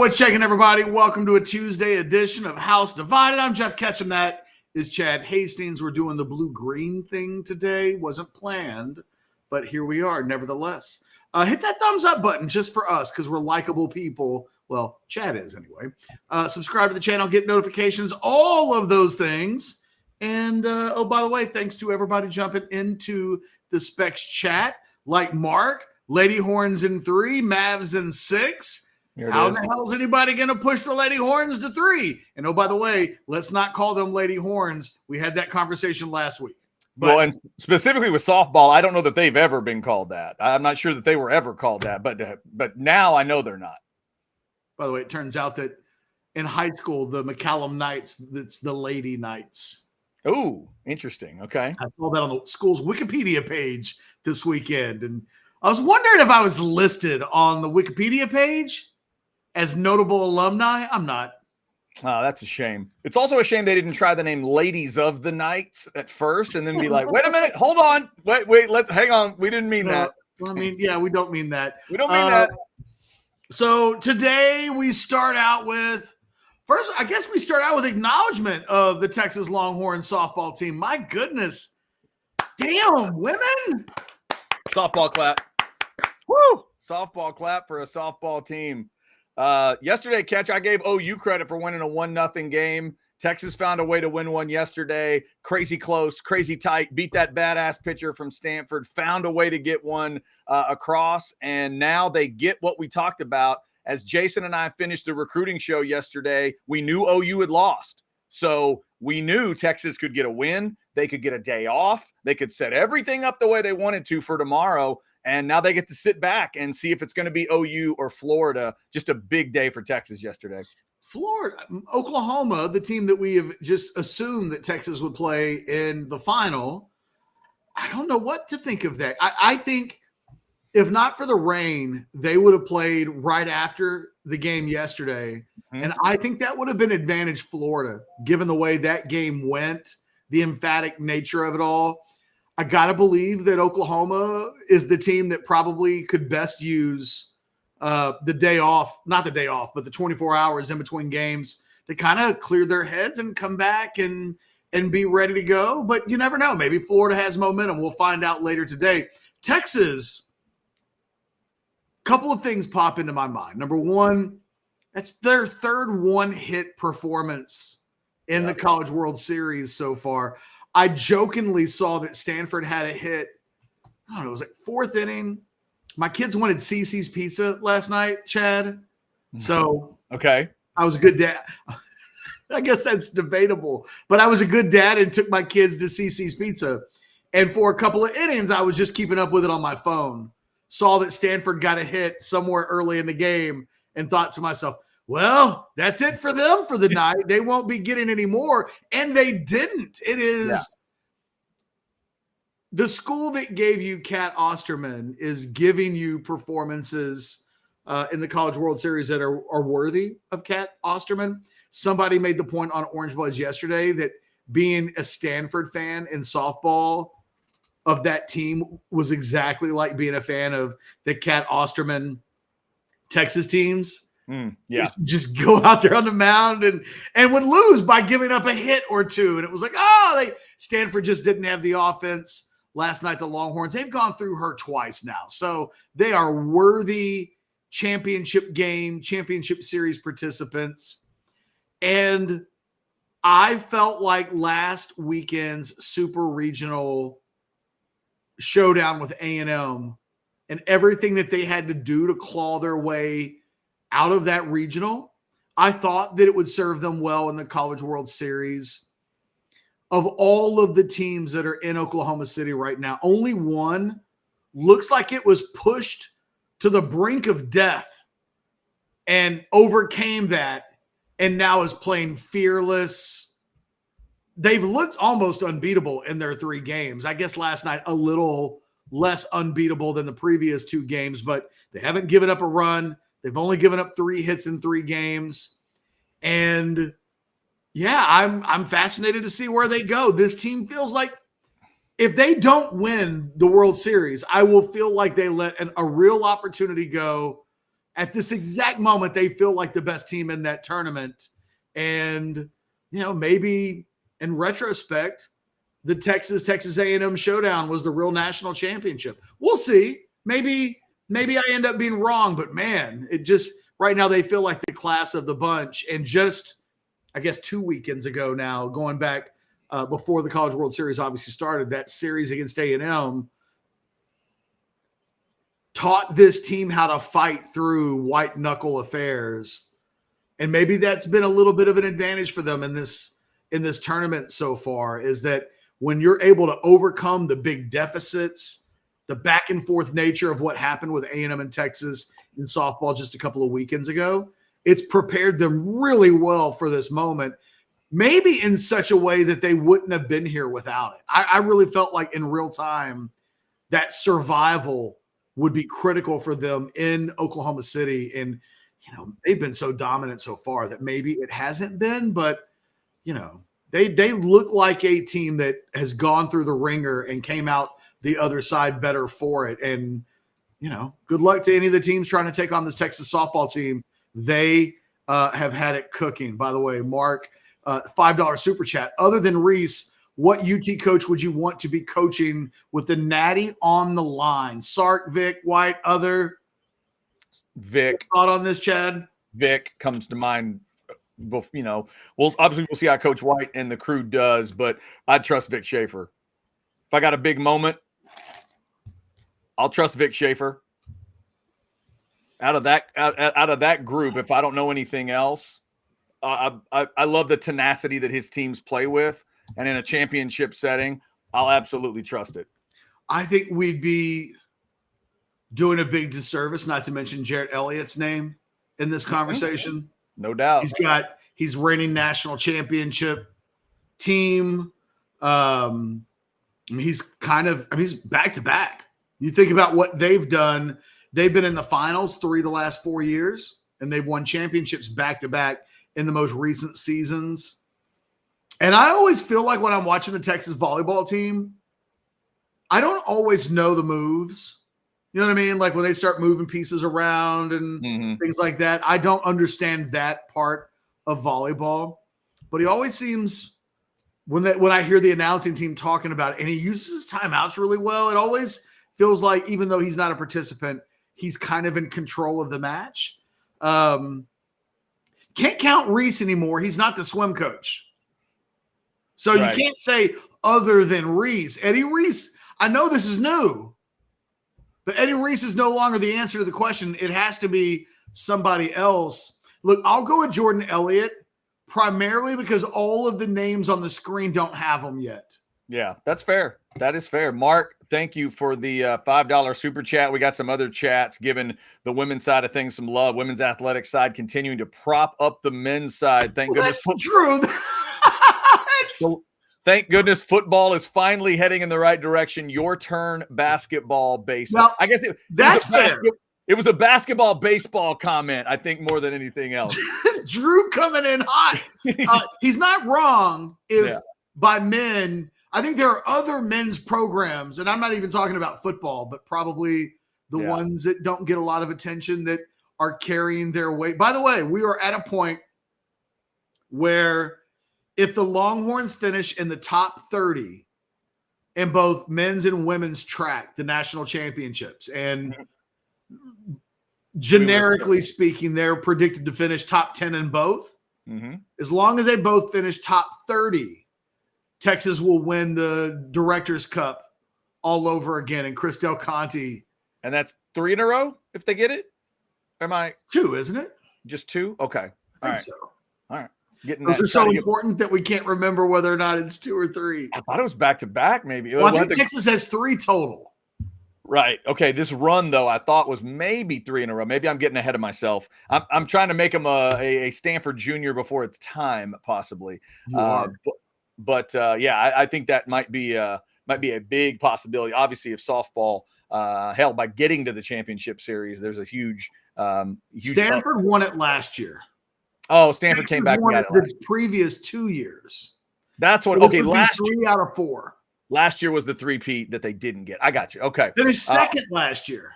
what's shaking, everybody? Welcome to a Tuesday edition of House Divided. I'm Jeff Ketchum. That is Chad Hastings. We're doing the blue-green thing today. Wasn't planned, but here we are nevertheless. Hit that thumbs up button just for us because we're likable people. Well, Chad is anyway. Subscribe to the channel, get notifications, all of those things. And, oh, by the way, thanks to everybody jumping into the Specs chat, like Mark, Lady Horns in 3, Mavs in 6. How the hell is anybody going to push the Lady Horns to 3? And, oh, by the way, let's not call them Lady Horns. We had that conversation last week. Well, and specifically with softball, I don't know that they've ever been called that. I'm not sure that they were ever called that, but now I know they're not. By the way, it turns out that in high school, the McCallum Knights, it's the Lady Knights. Oh, interesting. Okay. I saw that on the school's Wikipedia page this weekend. And I was wondering if I was listed on the Wikipedia page as notable alumni. I'm not. Oh, that's a shame. It's also a shame they didn't try the name Ladies of the Knights at first and then be like, wait a minute, hold on. Wait, let's hang on. We didn't mean that. Well, I mean, yeah, we don't mean that. We don't mean that. So today we start out with, first, I guess we start out with acknowledgement of the Texas Longhorns softball team. My goodness. Damn, women. Softball clap. Woo! Softball clap for a softball team. Yesterday, Catch, I gave OU credit for winning a 1-0 game. Texas found a way to win one yesterday. Crazy close, crazy tight. Beat that badass pitcher from Stanford. Found a way to get one across. And now they get what we talked about. As Jason and I finished the recruiting show yesterday, we knew OU had lost. So we knew Texas could get a win. They could get a day off. They could set everything up the way they wanted to for tomorrow. And now they get to sit back and see if it's going to be OU or Florida. Just a big day for Texas yesterday. Florida, Oklahoma, the team that we have just assumed that Texas would play in the final. I don't know what to think of that. I think if not for the rain, they would have played right after the game yesterday. Mm-hmm. And I think that would have been advantage Florida, given the way that game went, the emphatic nature of it all. I got to believe that Oklahoma is the team that probably could best use the day off, not the day off, but the 24 hours in between games to kind of clear their heads and come back and be ready to go. But you never know. Maybe Florida has momentum. We'll find out later today. Texas, a couple of things pop into my mind. Number one, that's their third one-hit performance in the College World Series so far. I jokingly saw that Stanford had a hit. I don't know, it was like fourth inning. My kids wanted CC's Pizza last night, Chad. So okay, I was a good dad. I guess that's debatable, but I was a good dad and took my kids to CC's Pizza. And for a couple of innings, I was just keeping up with it on my phone. Saw that Stanford got a hit somewhere early in the game and thought to myself, well, that's it for them for the night. They won't be getting any more. And they didn't. It is the school that gave you Cat Osterman is giving you performances in the College World Series that are worthy of Cat Osterman. Somebody made the point on Orange Bloods yesterday that being a Stanford fan in softball of that team was exactly like being a fan of the Cat Osterman Texas teams. Just go out there on the mound and would lose by giving up a hit or two. And it was like, Stanford just didn't have the offense last night. The Longhorns, they've gone through her twice now. So they are worthy championship series participants. And I felt like last weekend's super regional showdown with A&M and everything that they had to do to claw their way out of that regional, I thought that it would serve them well in the College World Series. Of all of the teams that are in Oklahoma City right now, only one looks like it was pushed to the brink of death and overcame that and now is playing fearless. They've looked almost unbeatable in their 3 games. I guess last night a little less unbeatable than the previous 2 games, but they haven't given up a run. They've only given up 3 hits in 3 games. And yeah, I'm fascinated to see where they go. This team feels like if they don't win the World Series, I will feel like they let a real opportunity go at this exact moment, they feel like the best team in that tournament. And, maybe in retrospect, the Texas A&M showdown was the real national championship. We'll see. Maybe I end up being wrong, but man, it just right now they feel like the class of the bunch. And just, I guess, 2 weekends ago now, going back before the College World Series obviously started, that series against A&M taught this team how to fight through white knuckle affairs. And maybe that's been a little bit of an advantage for them in this tournament so far, is that when you're able to overcome the big deficits, the back and forth nature of what happened with A&M and Texas in softball just a couple of weekends ago, it's prepared them really well for this moment, maybe in such a way that they wouldn't have been here without it. I really felt like in real time that survival would be critical for them in Oklahoma City. And, they've been so dominant so far that maybe it hasn't been, but, they look like a team that has gone through the ringer and came out the other side better for it. And, good luck to any of the teams trying to take on this Texas softball team. They have had it cooking. By the way, Mark, $5 super chat. Other than Reese, what UT coach would you want to be coaching with the Natty on the line? Sark, Vic, White, other? Vic. Thought on this, Chad? Vic comes to mind. We'll see how Coach White and the crew does, but I'd trust Vic Schaefer. If I got a big moment, I'll trust Vic Schaefer. Out of that group, if I don't know anything else, I love the tenacity that his teams play with, and in a championship setting, I'll absolutely trust it. I think we'd be doing a big disservice not to mention Jarrett Elliott's name in this conversation. No doubt. He's reigning national championship team. He's back to back. You think about what they've done. They've been in the finals 3 of the last 4 years, and they've won championships back to back in the most recent seasons. And I always feel like when I'm watching the Texas volleyball team, I don't always know the moves. You know what I mean? Like when they start moving pieces around and things like that. I don't understand that part of volleyball. But he always seems, when I hear the announcing team talking about it, and he uses his timeouts really well, it always feels like, even though he's not a participant, he's kind of in control of the match. Can't count Reese anymore. He's not the swim coach. So right. You can't say other than Reese. Eddie Reese, I know this is new, but Eddie Reese is no longer the answer to the question. It has to be somebody else. Look, I'll go with Jordan Elliott primarily because all of the names on the screen don't have them yet. Yeah, that's fair. That is fair. Mark, thank you for the $5 super chat. We got some other chats giving the women's side of things some love. Women's athletic side continuing to prop up the men's side. Thank goodness. That's true. So, thank goodness football is finally heading in the right direction. Your turn, basketball, baseball. Well, I guess that's fair. It was a basketball, baseball comment, I think, more than anything else. Drew coming in hot. He's not wrong if by men, I think there are other men's programs, and I'm not even talking about football, but probably the ones that don't get a lot of attention that are carrying their weight. By the way, we are at a point where if the Longhorns finish in the top 30 in both men's and women's track, the national championships, and generically speaking, they're predicted to finish top 10 in both. As long as they both finish top 30, Texas will win the Director's Cup all over again. And Chris Del Conte. And that's 3 in a row if they get it? Am I? 2, isn't it? Just 2? Okay. I think so. All right. Those are so important that we can't remember whether or not it's 2 or 3. I thought it was back-to-back maybe. Well, I think Texas has 3 total. Right. Okay. This run, though, I thought was maybe 3 in a row. Maybe I'm getting ahead of myself. I'm trying to make him a Stanford junior before it's time, possibly. But I think that might be a big possibility. Obviously, if softball, by getting to the championship series, there's a huge Stanford won it last year. Oh, Stanford came back and got it the previous 2 years. That's what. So okay, last 3 out of 4. Last year was the 3-peat that they didn't get. I got you. Okay, Finished second last year.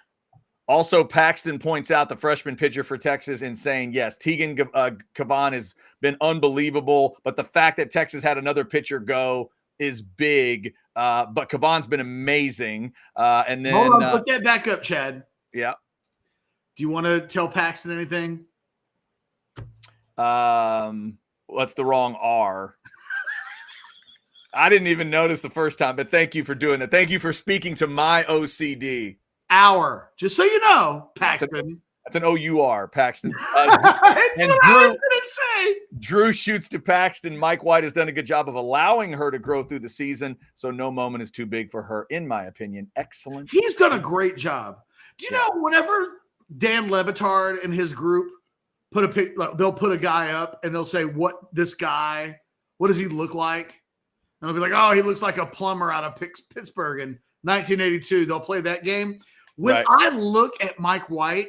Also, Paxton points out the freshman pitcher for Texas in saying, yes, Tegan Cavan has been unbelievable, but the fact that Texas had another pitcher go is big. But Cavan's been amazing. And then hold on, put that back up, Chad. Yeah. Do you want to tell Paxton anything? What's the wrong R? I didn't even notice the first time, but thank you for doing that. Thank you for speaking to my OCD. Just so you know, Paxton. That's an OUR, Paxton. That's what I was going to say. Drew shoots to Paxton. Mike White has done a good job of allowing her to grow through the season, so no moment is too big for her, in my opinion. Excellent. He's done a great job. Do you know, whenever Dan Lebitard and his group they'll put a guy up and they'll say, what does he look like? And they'll be like, oh, he looks like a plumber out of Pittsburgh in 1982. They'll play that game. When I look at Mike White,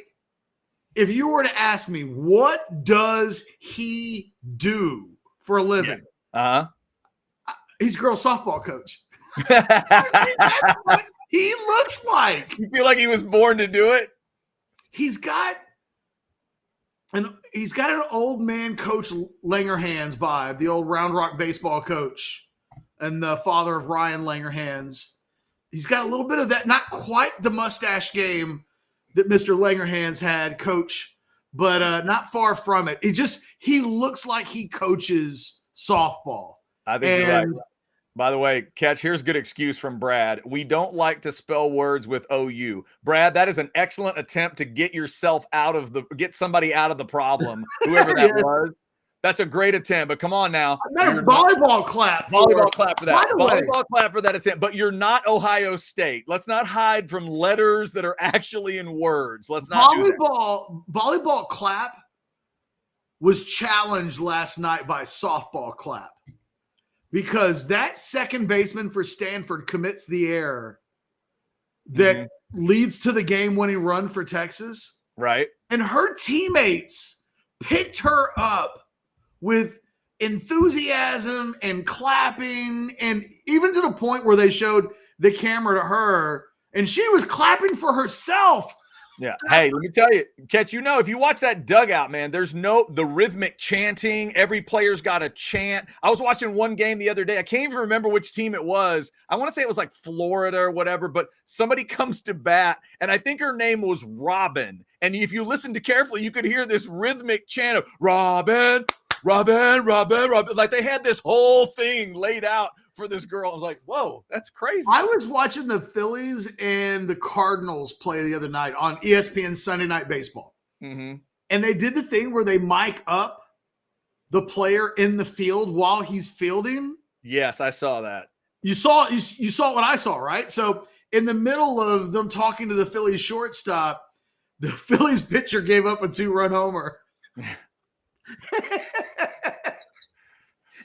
if you were to ask me, what does he do for a living? He's a girls softball coach. That's what he looks like. You feel like he was born to do it? He's got an old man Coach Langerhans vibe, the old Round Rock baseball coach and the father of Ryan Langerhans. He's got a little bit of that, not quite the mustache game that Mr. Langerhans had, coach, but not far from it. He looks like he coaches softball. I think you're right. By the way, Catch, here's a good excuse from Brad. We don't like to spell words with OU. Brad, that is an excellent attempt to get somebody out of the problem, whoever that was. That's a great attempt, but come on now. Volleyball clap for that. Volleyball clap for that attempt, but you're not Ohio State. Let's not hide from letters that are actually in words. Let's not do that. Volleyball clap was challenged last night by softball clap because that second baseman for Stanford commits the error that leads to the game-winning run for Texas. Right. And her teammates picked her up with enthusiasm and clapping, and even to the point where they showed the camera to her, and she was clapping for herself. Yeah. Hey, let me tell you, Catch, if you watch that dugout, man, there's the rhythmic chanting. Every player's got a chant. I was watching one game the other day. I can't even remember which team it was. I want to say it was like Florida or whatever, but somebody comes to bat, and I think her name was Robin. And if you listen to carefully, you could hear this rhythmic chant of Robin, Robin, Robin, Robin. Like they had this whole thing laid out for this girl. I was like, whoa, that's crazy. I was watching the Phillies and the Cardinals play the other night on ESPN Sunday Night Baseball. Mm-hmm. And they did the thing where they mic up the player in the field while he's fielding. Yes, I saw that. You saw what I saw, right? So in the middle of them talking to the Phillies shortstop, the Phillies pitcher gave up a 2-run homer.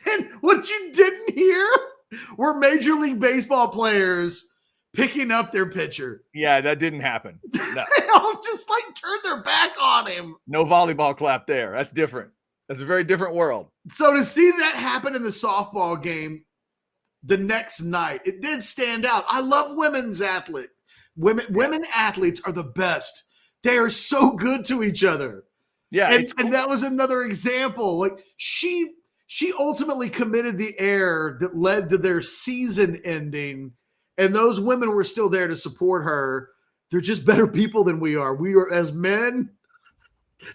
And what you didn't hear were Major League Baseball players picking up their pitcher. Yeah, that didn't happen. No. They all just turned their back on him. No volleyball clap there. That's different. That's a very different world. So to see that happen in the softball game the next night, it did stand out. I love women's athletes. Women athletes are the best. They are so good to each other. Yeah, and that was another example. She ultimately committed the error that led to their season ending, and those women were still there to support her. They're just better people than we are. We are, as men,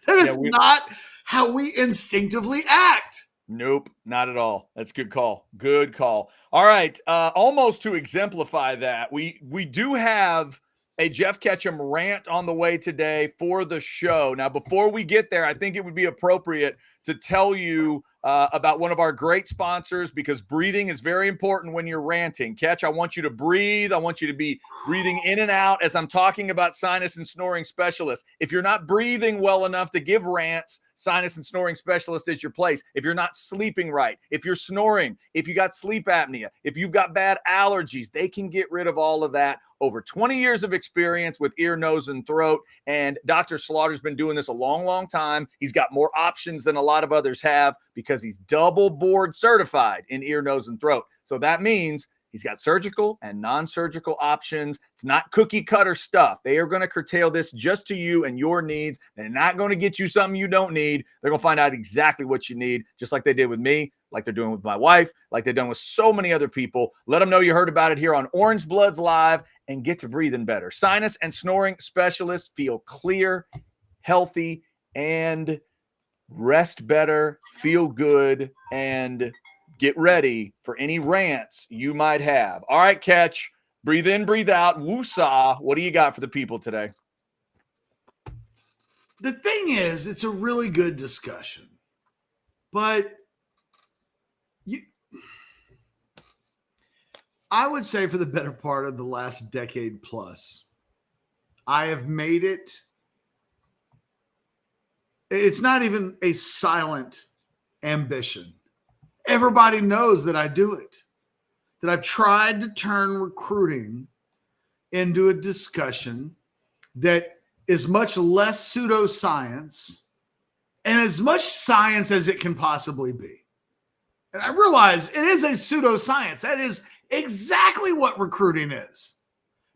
that is not how we instinctively act. Nope, not at all. That's a good call. Good call. All right, almost to exemplify that, we do have a Jeff Ketchum rant on the way today for the show. Now, before we get there, I think it would be appropriate to tell you about one of our great sponsors, because breathing is very important when you're ranting. Catch, I want you to breathe. I want you to be breathing in and out as I'm talking about sinus and snoring specialists. If you're not breathing well enough to give rants, sinus and snoring specialist is your place. If you're not sleeping right, if you're snoring, if you got sleep apnea, if you've got bad allergies, they can get rid of all of that. Over 20 years of experience with ear, nose, and throat. And Dr. Slaughter's been doing this a long, long time. He's got more options than a lot of others have because he's double board certified in ear, nose, and throat. So that means He's got surgical and non-surgical options. It's not cookie cutter stuff. They are going to curtail this just to you and your needs. They're not going to get you something you don't need. They're going to find out exactly what you need, just like they did with me, like they're doing with my wife, like they've done with so many other people. Let them know you heard about it here on Orange Bloods Live and get to breathing better. Sinus and snoring specialists feel clear, healthy, and rest better, feel good, and get ready for any rants you might have. All right, Catch. Breathe in, breathe out. Woosah. What do you got for the people today? The thing is, it's a really good discussion. But I would say for the better part of the last decade plus, I have made it. It's not even a silent ambition. Everybody knows that I do it, that I've tried to turn recruiting into a discussion that is much less pseudoscience and as much science as it can possibly be. And I realize it is a pseudoscience. That is exactly what recruiting is.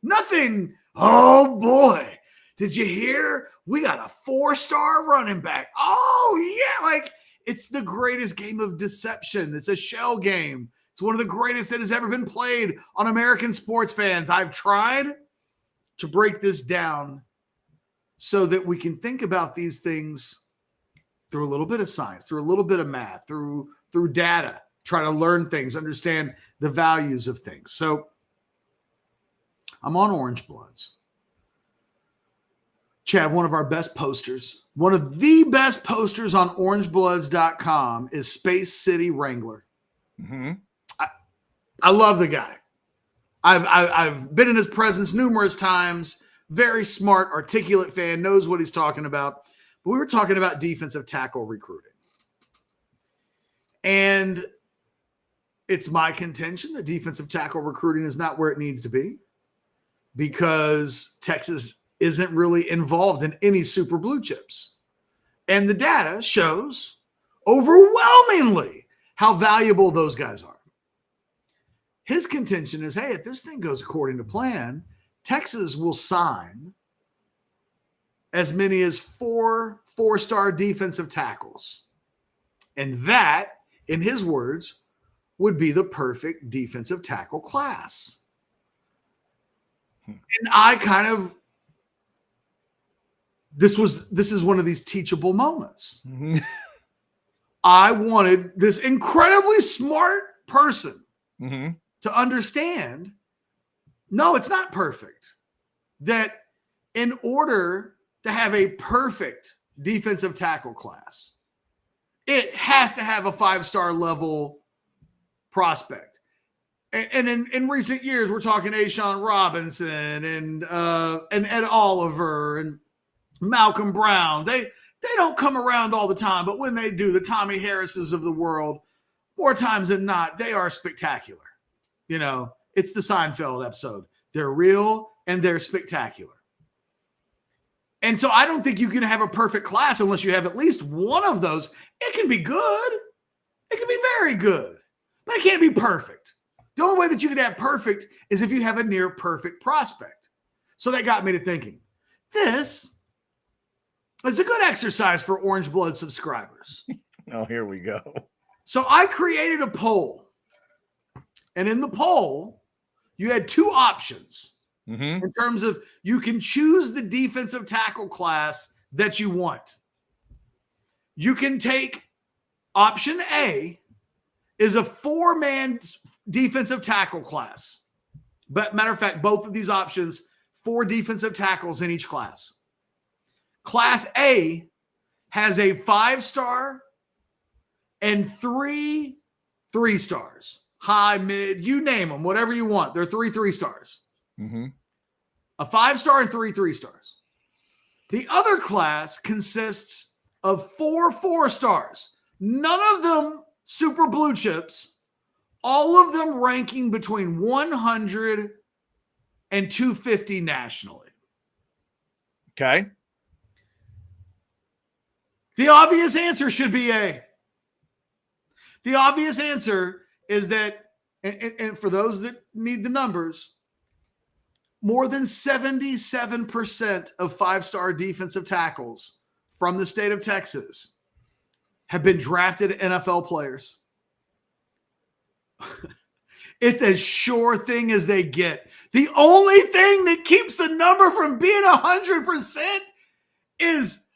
Nothing, oh boy, did you hear? We got a 4-star running back. Oh, yeah, like it's the greatest game of deception. It's a shell game. It's one of the greatest that has ever been played on American sports fans. I've tried to break this down so that we can think about these things through a little bit of science, through a little bit of math, through data, try to learn things, understand the values of things. So I'm on Orange Bloods. Chad, one of our best posters, one of the best posters on orangebloods.com is Space City Wrangler. Mm-hmm. I love the guy. I've been in his presence numerous times. Very smart, articulate fan, knows what he's talking about. But we were talking about defensive tackle recruiting. And it's my contention that defensive tackle recruiting is not where it needs to be because Texas isn't really involved in any super blue chips. And the data shows overwhelmingly how valuable those guys are. His contention is, hey, if this thing goes according to plan, Texas will sign as many as 4-star defensive tackles. And that, in his words, would be the perfect defensive tackle class. And I kind of, this is one of these teachable moments. Mm-hmm. I wanted this incredibly smart person Mm-hmm. to understand, no, it's not perfect. That in order to have a perfect defensive tackle class, it has to have a 5-star level prospect. And in recent years, we're talking Ashawn Robinson and Ed Oliver and Malcolm Brown. They don't come around all the time, but when they do, the Tommy Harrises of the world, more times than not, they are spectacular. You know, it's the Seinfeld episode. They're real and they're spectacular. And so I don't think you can have a perfect class unless you have at least one of those. It can be good. It can be very good, but it can't be perfect. The only way that you can have perfect is if you have a near perfect prospect. So that got me to thinking, this is a good exercise for Orange Blood subscribers. Oh, here we go. So I created a poll. And in the poll, you had 2 options in terms of you can choose the defensive tackle class that you want. You can take option A is a 4-man defensive tackle class. But matter of fact, both of these options, 4 defensive tackles in each class. Class A has a 5-star and 3 3-stars. High, mid, you name them, whatever you want. They're 3 3-stars. Mm-hmm. A 5-star and 3 3-stars. The other class consists of 4 4-stars. None of them super blue chips. All of them ranking between 100 and 250 nationally. Okay. The obvious answer should be A. The obvious answer is that and for those that need the numbers, more than 77% of 5-star defensive tackles from the state of Texas have been drafted NFL players. It's as sure thing as they get. The only thing that keeps the number from being 100% is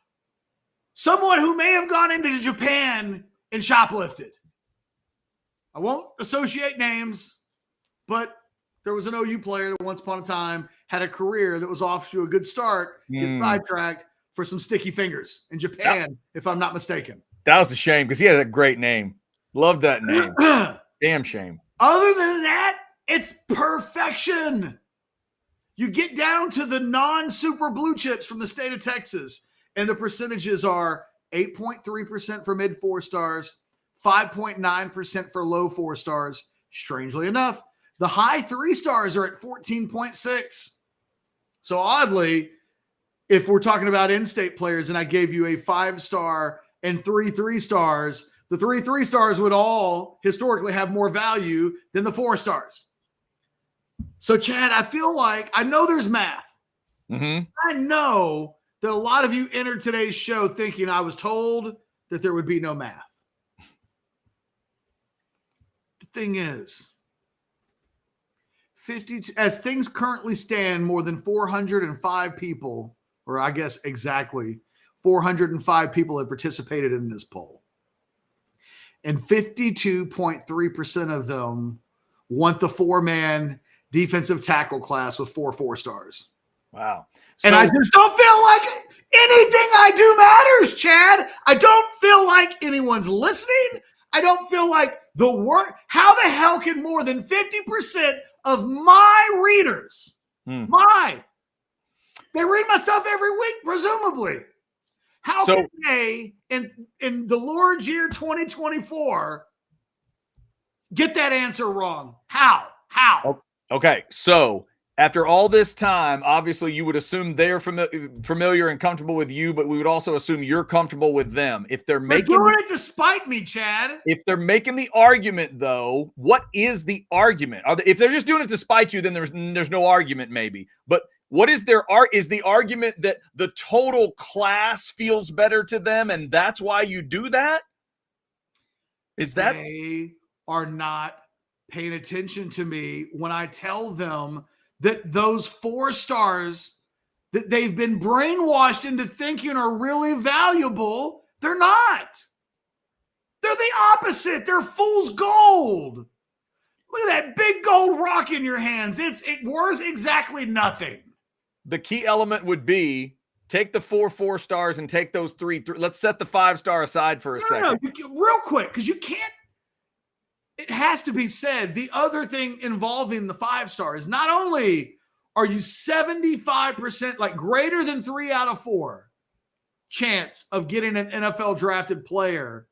someone who may have gone into Japan and shoplifted. I won't associate names, but there was an OU player that once upon a time had a career that was off to a good start, get sidetracked for some sticky fingers in Japan, if I'm not mistaken. That was a shame because he had a great name. Loved that name. Damn shame. Other than that, it's perfection. You get down to the non-super blue chips from the state of Texas, and the percentages are 8.3% for mid 4 stars, 5.9% for low 4 stars. Strangely enough, the high 3 stars are at 14.6. So oddly, if we're talking about in-state players and I gave you a 5-star and 3 3-stars, the 3 3-stars would all historically have more value than the 4 stars. So, Chad, I feel like I know there's math. Mm-hmm. I know that a lot of you entered today's show thinking I was told that there would be no math. The thing is, as things currently stand, more than 405 people, or I guess exactly 405 people have participated in this poll. And 52.3% of them want the 4-man defensive tackle class with 4 4-stars. Wow. And I just don't feel like anything I do matters, Chad. I don't feel like anyone's listening. I don't feel like the work. How the hell can more than 50% of my readers, they read my stuff every week, presumably. How can they, in the Lord's year 2024, get that answer wrong? How? Okay, so after all this time, obviously you would assume they're familiar and comfortable with you, but we would also assume you're comfortable with them. If they're doing it to spite me, Chad. If they're making the argument, though, what is the argument? If they're just doing it to spite you, then there's no argument, maybe. But what is their is the argument that the total class feels better to them, and that's why you do that? Is that they are not paying attention to me when I tell them that those 4 stars that they've been brainwashed into thinking are really valuable, they're not. They're the opposite. They're fool's gold. Look at that big gold rock in your hands. It's worth exactly nothing. The key element would be take the 4 4-stars and take those 3. Let's set the 5-star aside for a second. No, real quick, because you can't. It has to be said, the other thing involving the 5-star is not only are you 75%, like greater than 3 out of 4 chance of getting an NFL drafted player,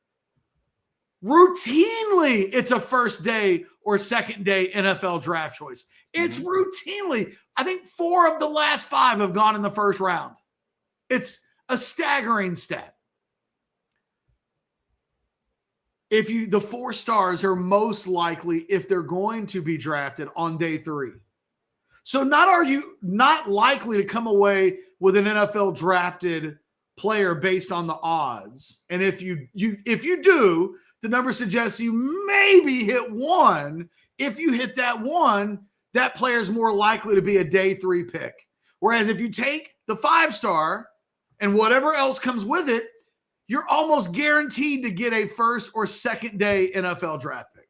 routinely it's a first day or second day NFL draft choice. It's routinely, I think 4 of the last 5 have gone in the first round. It's a staggering stat. The 4 stars are most likely if they're going to be drafted on day 3. So not are you not likely to come away with an NFL drafted player based on the odds. And if you do, the number suggests you maybe hit 1. If you hit that 1, that player is more likely to be a day 3 pick. Whereas if you take the 5-star and whatever else comes with it, you're almost guaranteed to get a first or second day NFL draft pick.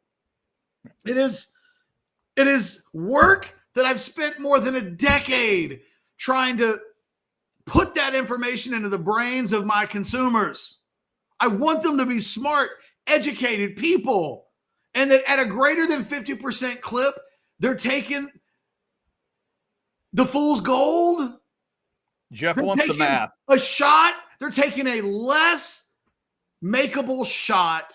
It is work that I've spent more than a decade trying to put that information into the brains of my consumers. I want them to be smart, educated people, and that at a greater than 50% clip, they're taking the fool's gold. Jeff wants the math. A shot. They're taking a less makeable shot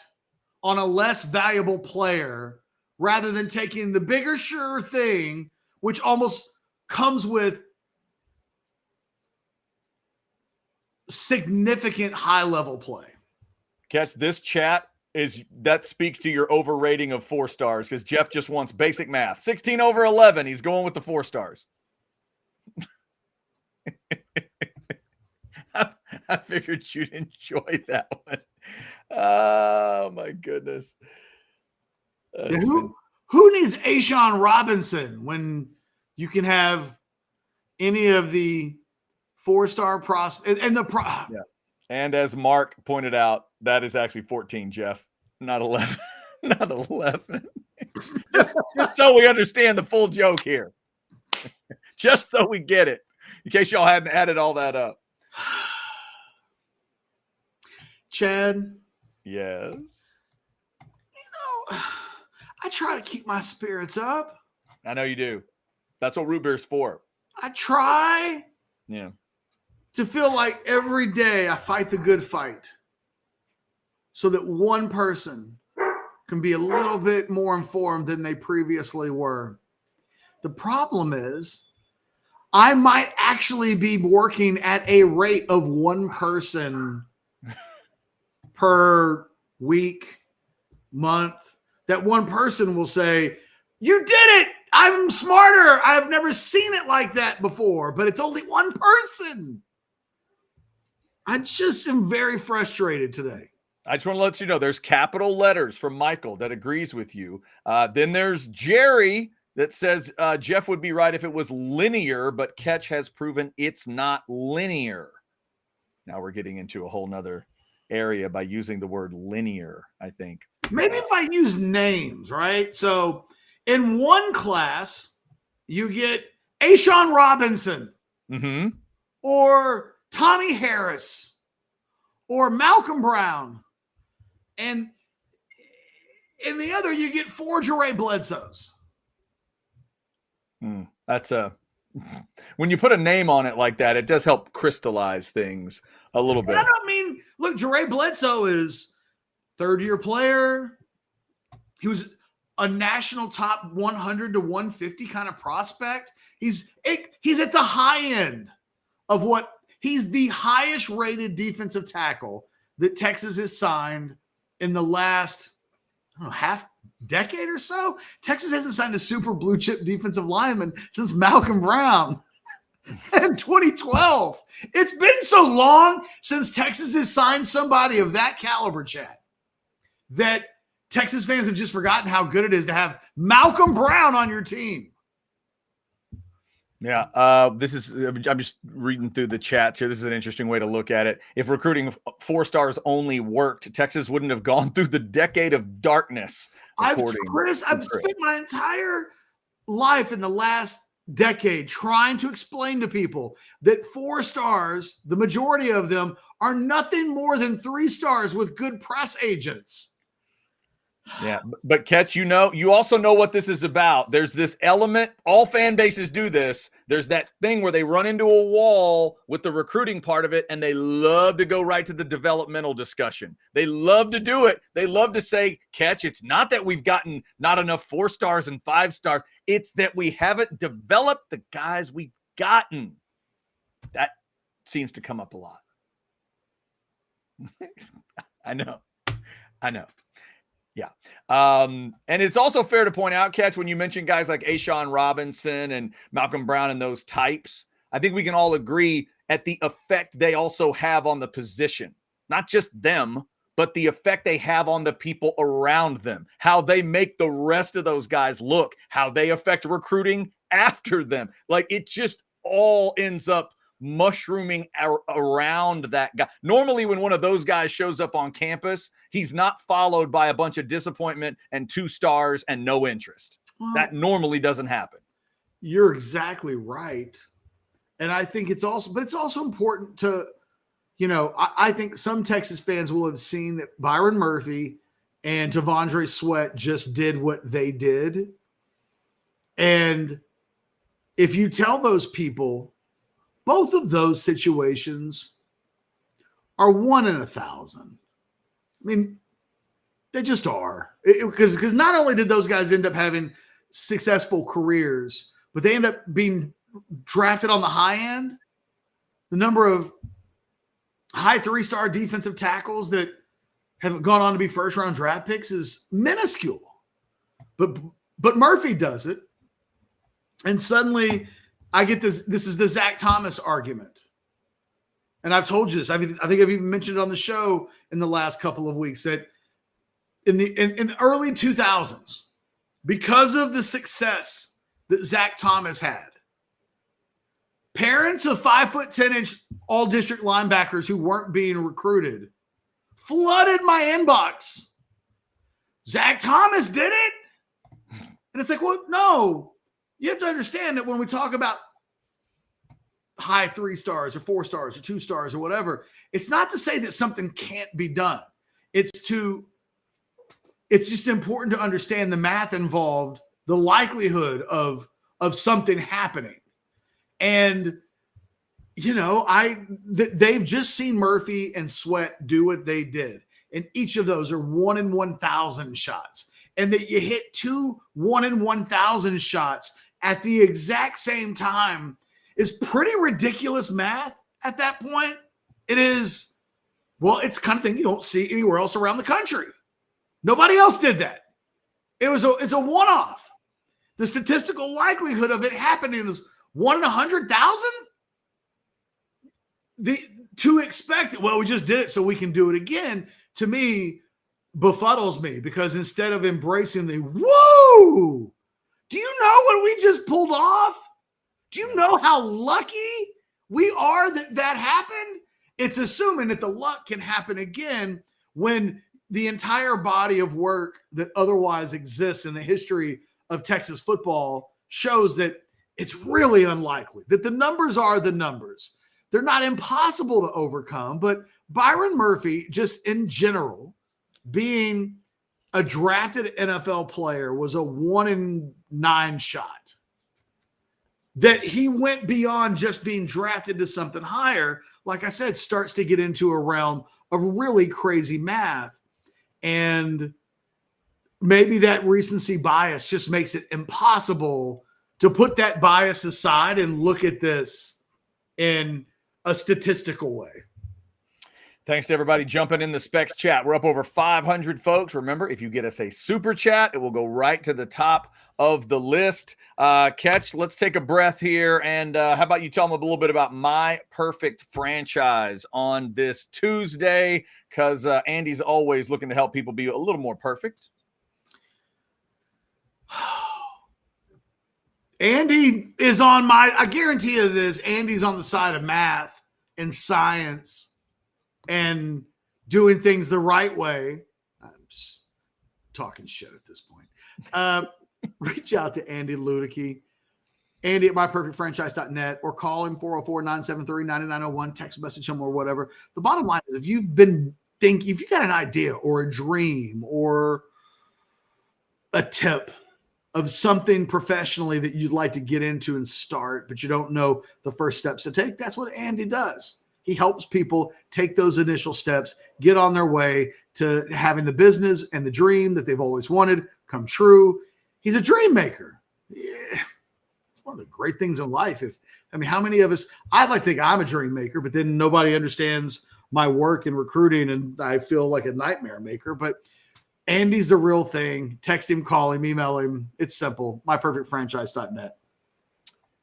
on a less valuable player rather than taking the bigger, sure thing, which almost comes with significant high-level play. Catch this chat that speaks to your overrating of 4 stars because Jeff just wants basic math. 16 over 11. He's going with the 4 stars. I figured you'd enjoy that one. Oh my goodness. Who needs Ashawn Robinson when you can have any of the 4-star prospects and yeah. And as Mark pointed out, that is actually 14, Jeff, not 11. Not 11. just so we understand the full joke here. Just so we get it. In case y'all hadn't added all that up. Chad. Yes. I try to keep my spirits up. I know you do. That's what root beer's for. I try. Yeah. To feel like every day I fight the good fight so that one person can be a little bit more informed than they previously were. The problem is I might actually be working at a rate of one person per week, month. That one person will say, "You did it. I'm smarter. I've never seen it like that before," but it's only one person. I just am very frustrated today. I just want to let you know there's capital letters from Michael that agrees with you. Then there's Jerry that says Jeff would be right if it was linear, but Ketch has proven it's not linear. Now we're getting into a whole nother area by using the word linear, I think. Maybe if I use names, right? So in one class, you get Ashawn Robinson or Tommy Harris or Malcolm Brown. And in the other, you get 4 Jure Bledsoes. That's when you put a name on it like that, it does help crystallize things a little bit. I don't mean, look, Jure Bledsoe is third-year player. He was a national top 100 to 150 kind of prospect. He's at the high end of what he's the highest rated defensive tackle that Texas has signed in the last, I don't know, half decade or so. Texas hasn't signed a super blue chip defensive lineman since Malcolm Brown in 2012. It's been so long since Texas has signed somebody of that caliber, Chad, that Texas fans have just forgotten how good it is to have Malcolm Brown on your team. Yeah, I'm just reading through the chats here. This is an interesting way to look at it. If recruiting 4 stars only worked, Texas wouldn't have gone through the decade of darkness. I've spent my entire life in the last decade trying to explain to people that 4 stars, the majority of them, are nothing more than 3 stars with good press agents. Yeah, but Ketch, you also know what this is about. There's this element, all fan bases do this. There's that thing where they run into a wall with the recruiting part of it, and they love to go right to the developmental discussion. They love to do it. They love to say, Ketch, it's not that we've gotten not enough 4 stars and 5 stars. It's that we haven't developed the guys we've gotten. That seems to come up a lot. I know. Yeah. And it's also fair to point out, Ketch, when you mention guys like Ashawn Robinson and Malcolm Brown and those types, I think we can all agree at the effect they also have on the position. Not just them, but the effect they have on the people around them, how they make the rest of those guys look, how they affect recruiting after them. Like it just all ends up mushrooming around that guy. Normally, when one of those guys shows up on campus, he's not followed by a bunch of disappointment and 2 stars and no interest. Well, that normally doesn't happen. You're exactly right. And I think it's also important to, I think some Texas fans will have seen that Byron Murphy and Tavondre Sweat just did what they did. And if you tell those people, both of those situations are 1 in 1,000. I mean, they just are. Because not only did those guys end up having successful careers, but they end up being drafted on the high end. The number of high 3-star defensive tackles that have gone on to be first-round draft picks is minuscule. But Murphy does it. And suddenly I get this. This is the Zach Thomas argument. And I've told you this. I think I've even mentioned it on the show in the last couple of weeks that in the early 2000s, because of the success that Zach Thomas had, parents of 5'10" all-district linebackers who weren't being recruited flooded my inbox. Zach Thomas did it. And it's like, well, no. You have to understand that when we talk about high 3 stars or 4 stars or 2 stars or whatever, it's not to say that something can't be done. It's just important to understand the math involved, the likelihood of something happening. And, they've just seen Murphy and Sweat do what they did. And each of those are 1 in 1,000 shots. And that you hit 2 1 in 1,000 shots at the exact same time is pretty ridiculous math at that point. It is, well, it's the kind of thing you don't see anywhere else around the country. Nobody else did that. It's a one-off. The statistical likelihood of it happening is 1 in 100,000. To expect it, well, we just did it so we can do it again, to me, befuddles me, because instead of embracing the whoa, do you know what we just pulled off? Do you know how lucky we are that happened? It's assuming that the luck can happen again when the entire body of work that otherwise exists in the history of Texas football shows that it's really unlikely, that the numbers are the numbers. They're not impossible to overcome, but Byron Murphy, just in general, being a drafted NFL player, was a 1 in 9 shot. That he went beyond just being drafted to something higher, like I said, starts to get into a realm of really crazy math. And maybe that recency bias just makes it impossible to put that bias aside and look at this in a statistical way. Thanks to everybody jumping in the Specs chat. We're up over 500 folks. Remember, if you get us a super chat, it will go right to the top of the list. Catch, let's take a breath here. And how about you tell them a little bit about my perfect franchise on this Tuesday? Because Andy's always looking to help people be a little more perfect. Andy is on I guarantee you this, Andy's on the side of math and science and doing things the right way. I'm just talking shit at this point. Reach out to Andy Ludicky, Andy at myperfectfranchise.net, or call him 404-973-9901, text message him or whatever. The bottom line is, if you got an idea or a dream or a tip of something professionally that you'd like to get into and start, but you don't know the first steps to take, that's what Andy does. He helps people take those initial steps, get on their way to having the business and the dream that they've always wanted come true. He's a dream maker. Yeah. It's one of the great things in life. How many of us, I'd like to think I'm a dream maker, but then nobody understands my work in recruiting and I feel like a nightmare maker. But Andy's the real thing. Text him, call him, email him. It's simple. myperfectfranchise.net.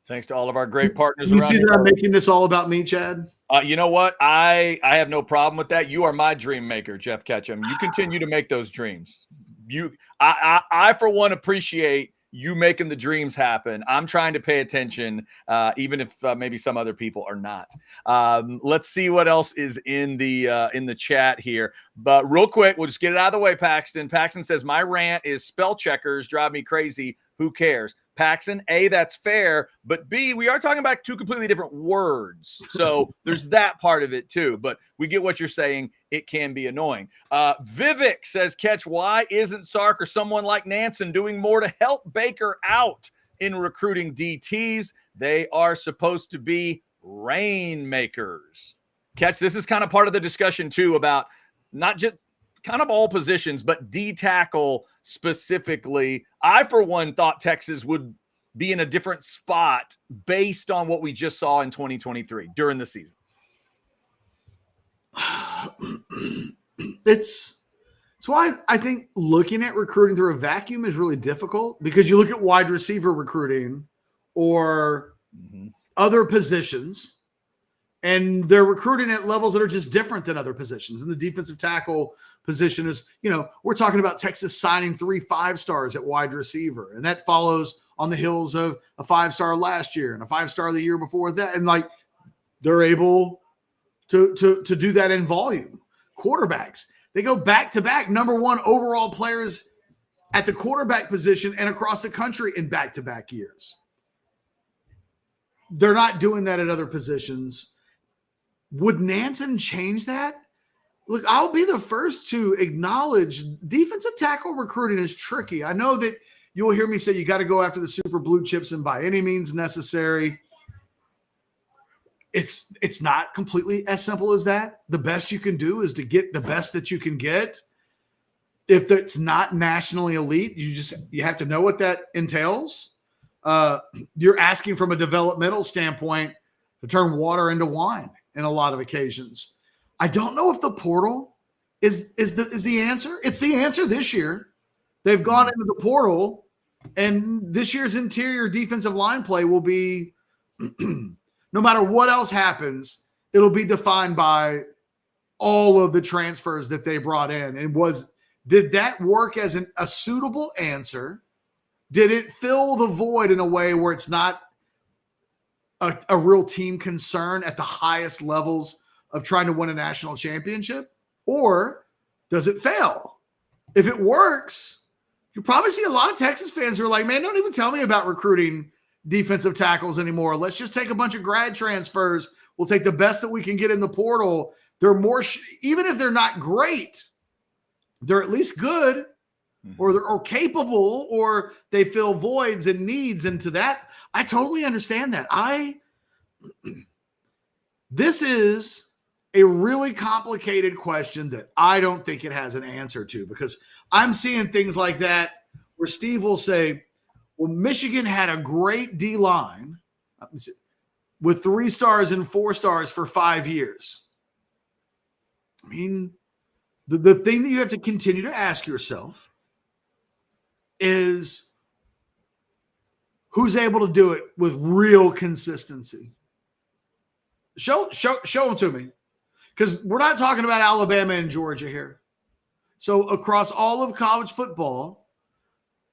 Thanks to all of our great partners. You see that I'm making this all about me, Chad? You know what? I have no problem with that. You are my dream maker, Jeff Ketchum. You continue to make those dreams. I for one, appreciate you making the dreams happen. I'm trying to pay attention, even if maybe some other people are not. Let's see what else is in the chat here. But real quick, we'll just get it out of the way, Paxton. Paxton says, my rant is spell checkers drive me crazy. Who cares? Paxton, A, that's fair. But B, we are talking about 2 completely different words. So there's that part of it too. But we get what you're saying. It can be annoying. Vivek says, Catch, why isn't Sark or someone like Nansen doing more to help Baker out in recruiting DTs? They are supposed to be rainmakers. Catch, this is kind of part of the discussion too about not just kind of all positions, but D tackle specifically. I, for one, thought Texas would be in a different spot based on what we just saw in 2023 during the season. It's That's why I think looking at recruiting through a vacuum is really difficult, because you look at wide receiver recruiting or other positions, and they're recruiting at levels that are just different than other positions. And the defensive tackle position is, we're talking about Texas signing 3 5-stars at wide receiver. And that follows on the heels of a 5-star last year and a 5-star the year before that. And like, they're able to do that in volume. Quarterbacks, they go back to back #1 overall players at the quarterback position and across the country in back-to-back years. They're not doing that at other positions. Would Nansen change that? Look, I'll be the first to acknowledge defensive tackle recruiting is tricky. I know that you'll hear me say you got to go after the super blue chips and by any means necessary. It's not completely as simple as that. The best you can do is to get the best that you can get. If it's not nationally elite, you have to know what that entails. You're asking from a developmental standpoint to turn water into wine in a lot of occasions. I don't know if the portal is the answer. It's the answer this year. They've gone into the portal, and this year's interior defensive line play will be, no matter what else happens, it'll be defined by all of the transfers that they brought in. And did that work as a suitable answer? Did it fill the void in a way where it's not a real team concern at the highest levels of trying to win a national championship? Or does it fail? If it works, you probably see a lot of Texas fans who are like, man, don't even tell me about recruiting defensive tackles anymore. Let's just take a bunch of grad transfers. We'll take the best that we can get in the portal. They're more, even if they're not great, they're at least good, or they're capable, or they fill voids and needs. And to that, I totally understand that. This is a really complicated question that I don't think it has an answer to, because I'm seeing things like that where Steve will say, well, Michigan had a great D-line with 3 stars and 4 stars for 5 years. I mean, the thing that you have to continue to ask yourself is who's able to do it with real consistency. Show them to me, because we're not talking about Alabama and Georgia here. So across all of college football,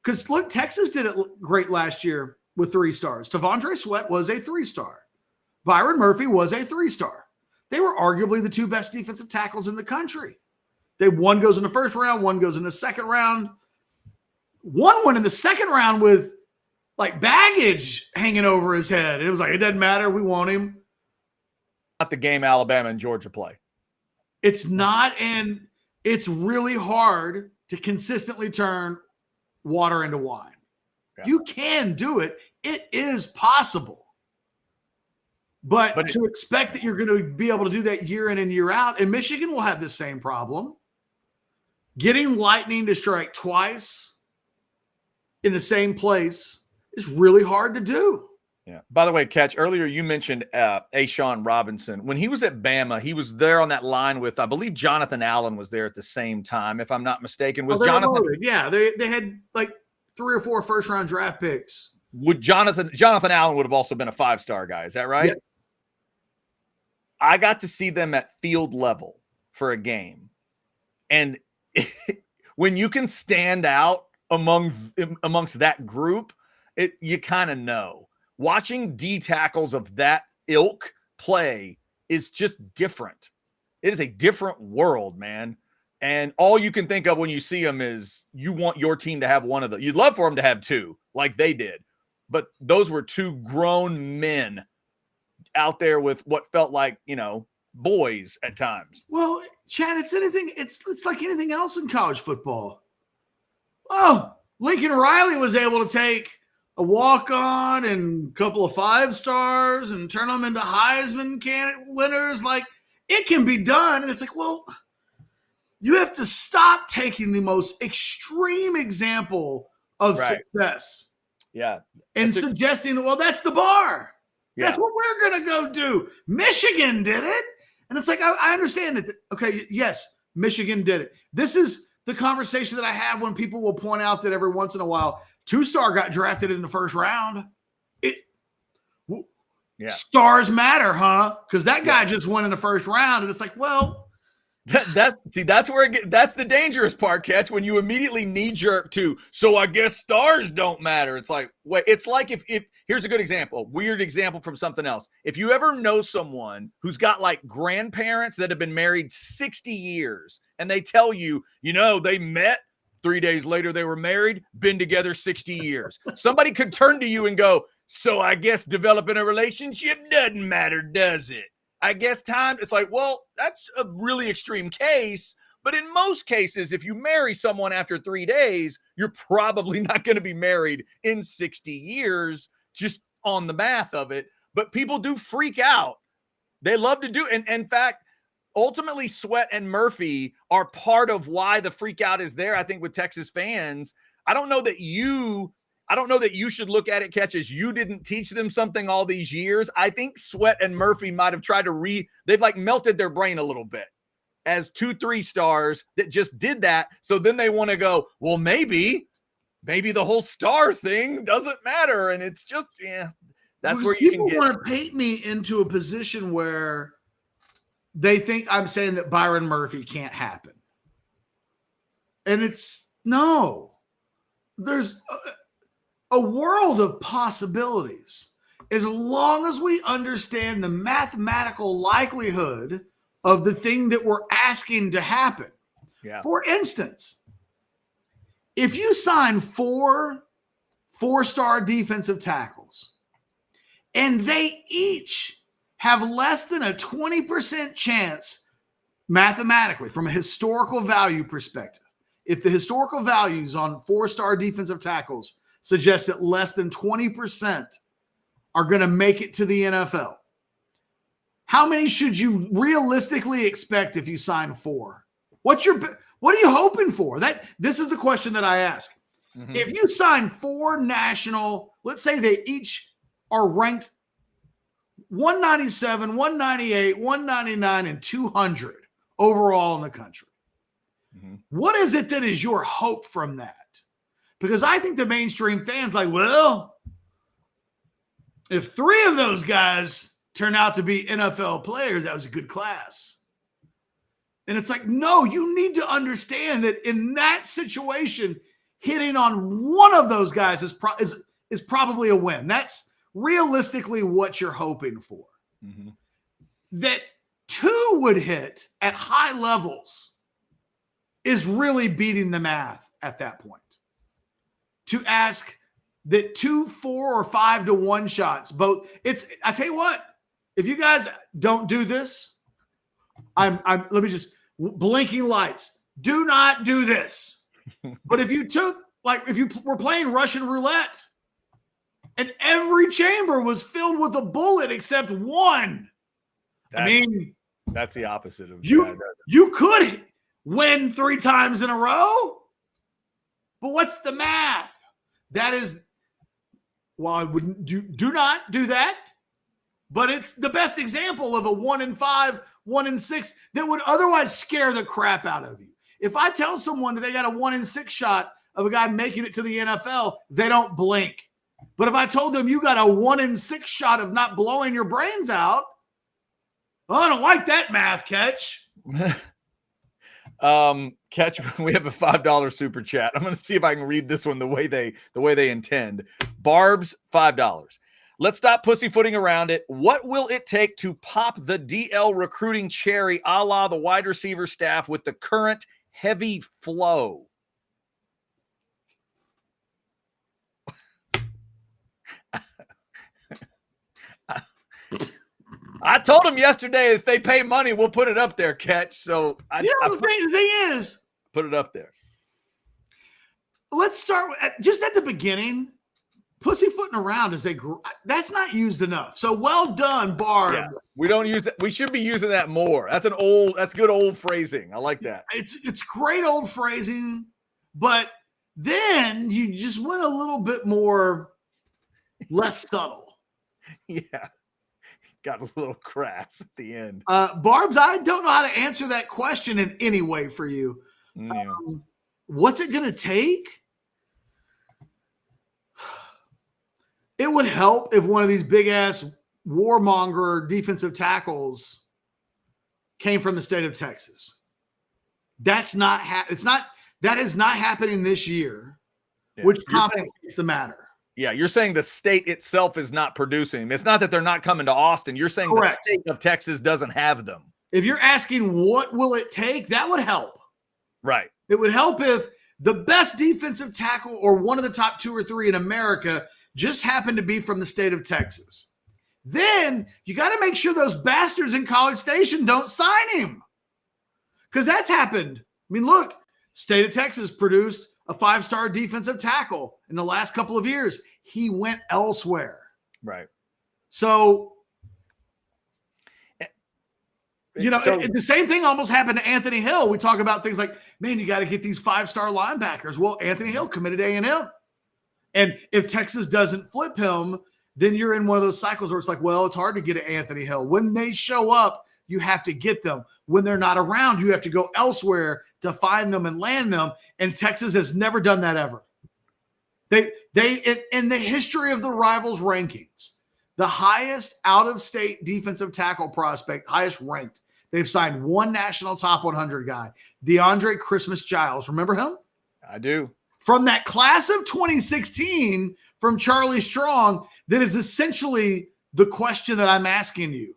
because look, Texas did it great last year with 3 stars. Tavondre Sweat was a 3-star. Byron Murphy was a 3-star. They were arguably the 2 best defensive tackles in the country. One goes in the first round, one goes in the second round. One went in the second round with like baggage hanging over his head. And it was like, it doesn't matter. We want him. Not the game Alabama and Georgia play. It's not, and it's really hard to consistently turn water into wine. Yeah. You can do it. It is possible. But to expect that you're going to be able to do that year in and year out, and Michigan will have the same problem. Getting lightning to strike twice in the same place is really hard to do. Yeah. By the way, Catch, earlier you mentioned A'Shawn Robinson. When he was at Bama, he was there on that line with, I believe, Jonathan Allen was there at the same time, if I'm not mistaken. Was Jonathan? Loaded. Yeah, they had like 3 or 4 first-round draft picks. Would Jonathan Allen would have also been a 5-star guy? Is that right? Yes. I got to see them at field level for a game, and when you can stand out amongst that group, you kind of know. Watching D tackles of that ilk play is just different. It is a different world, man. And all you can think of when you see them is you want your team to have one of them. You'd love for them to have 2 like they did. But those were 2 grown men out there with what felt like, boys at times. Well, Chad, it's like anything else in college football. Oh, Lincoln Riley was able to take a walk-on and a couple of 5-stars and turn them into Heisman candidate winners. Like, it can be done. And it's like, well, you have to stop taking the most extreme example of success. Yeah. And suggesting, well, that's the bar. Yeah. That's what we're going to go do. Michigan did it. And it's like, I understand it. Okay, yes, Michigan did it. This is the conversation that I have when people will point out that every once in a while, 2-star got drafted in the first round. Stars matter, huh? Because that guy just won in the first round, and it's like, well, that's where that's the dangerous part, Catch, when you immediately knee jerk to, so I guess stars don't matter. It's like, wait, it's like if here's a good example, weird example from something else. If you ever know someone who's got like grandparents that have been married 60 years and they tell you, they met 3 days later, they were married, been together 60 years. Somebody could turn to you and go, so I guess developing a relationship doesn't matter, does it? I guess time, it's like, well, that's a really extreme case. But in most cases, if you marry someone after 3 days, you're probably not going to be married in 60 years, just on the math of it. But people do freak out. They love to do. And in fact, ultimately, Sweat and Murphy are part of why the freak out is there, I think, with Texas fans. I don't know that you should look at it, Catch, as you didn't teach them something all these years. I think Sweat and Murphy might have tried to they've like melted their brain a little bit as 2-3 stars that just did that. So then they want to go, well, maybe the whole star thing doesn't matter. And it's just, that's where you can get. People want to paint me into a position where they think I'm saying that Byron Murphy can't happen. And it's no, there's a world of possibilities as long as we understand the mathematical likelihood of the thing that we're asking to happen. Yeah. For instance, if you sign 4-star defensive tackles and they each have less than a 20% chance mathematically from a historical value perspective, if the historical values on 4-star defensive tackles suggest that less than 20% are going to make it to the NFL, how many should you realistically expect if you sign 4? What are you hoping for? This is the question that I ask. Mm-hmm. If you sign 4 national, let's say they each are ranked 197, 198, 199, and 200 overall in the country. Mm-hmm. What is it that is your hope from that? Because I think the mainstream fans like, well, if 3 of those guys turn out to be NFL players, that was a good class. And it's like, no, you need to understand that in that situation, hitting on one of those guys is probably a win. That's realistically what you're hoping for. Mm-hmm. That 2 would hit at high levels is really beating the math at that point. To ask that 2, 4, or 5 to 1 shots, both, I tell you what, if you guys don't do this, let me just, blinking lights, do not do this. But if you were playing Russian roulette and every chamber was filled with a bullet except one, that's the opposite of you could win 3 times in a row. But what's the math? That is, well, I wouldn't do not do that. But it's the best example of a 1 in 5, 1 in 6 that would otherwise scare the crap out of you. If I tell someone that they got a 1 in 6 shot of a guy making it to the NFL, they don't blink. But if I told them you got a 1 in 6 shot of not blowing your brains out, well, I don't like that math, Catch. Catch, we have a $5 super chat. I'm going to see if I can read this one the way they intend. Barb's $5. Let's stop pussyfooting around it. What will it take to pop the DL recruiting cherry a la the wide receiver staff with the current heavy flow? I told him yesterday, if they pay money, we'll put it up there, Catch. So the thing is, put it up there. Let's start just at the beginning. Pussyfooting around that's not used enough. So well done, Barb. Yeah, we don't use that. We should be using that more. That's good old phrasing. I like that. It's great old phrasing, but then you just went a little bit more less subtle. Yeah. Got a little crass at the end. Barbs, I don't know how to answer that question in any way for you. Yeah. what's it going to take? It would help if one of these big ass warmonger defensive tackles came from the state of Texas. That is not happening this year, which complicates the matter. Yeah, you're saying the state itself is not producing. It's not that they're not coming to Austin. You're saying Correct. The state of Texas doesn't have them. If you're asking what will it take, that would help. Right. It would help if the best defensive tackle or one of the top 2 or 3 in America just happened to be from the state of Texas. Then you got to make sure those bastards in College Station don't sign him. Because that's happened. I mean, look, state of Texas produced a 5-star defensive tackle in the last couple of years. He went elsewhere. Right. So, the same thing almost happened to Anthony Hill. We talk about things like, man, you got to get these 5-star linebackers. Well, Anthony Hill committed A&M. And if Texas doesn't flip him, then you're in one of those cycles where it's like, well, it's hard to get an Anthony Hill. When they show up, you have to get them. When they're not around, you have to go elsewhere to find them and land them. And Texas has never done that ever. They in the history of the Rivals rankings, the highest out-of-state defensive tackle prospect, highest ranked, they've signed one national top 100 guy, DeAndre Christmas-Giles. Remember him? I do. From that class of 2016 from Charlie Strong, that is essentially the question that I'm asking you.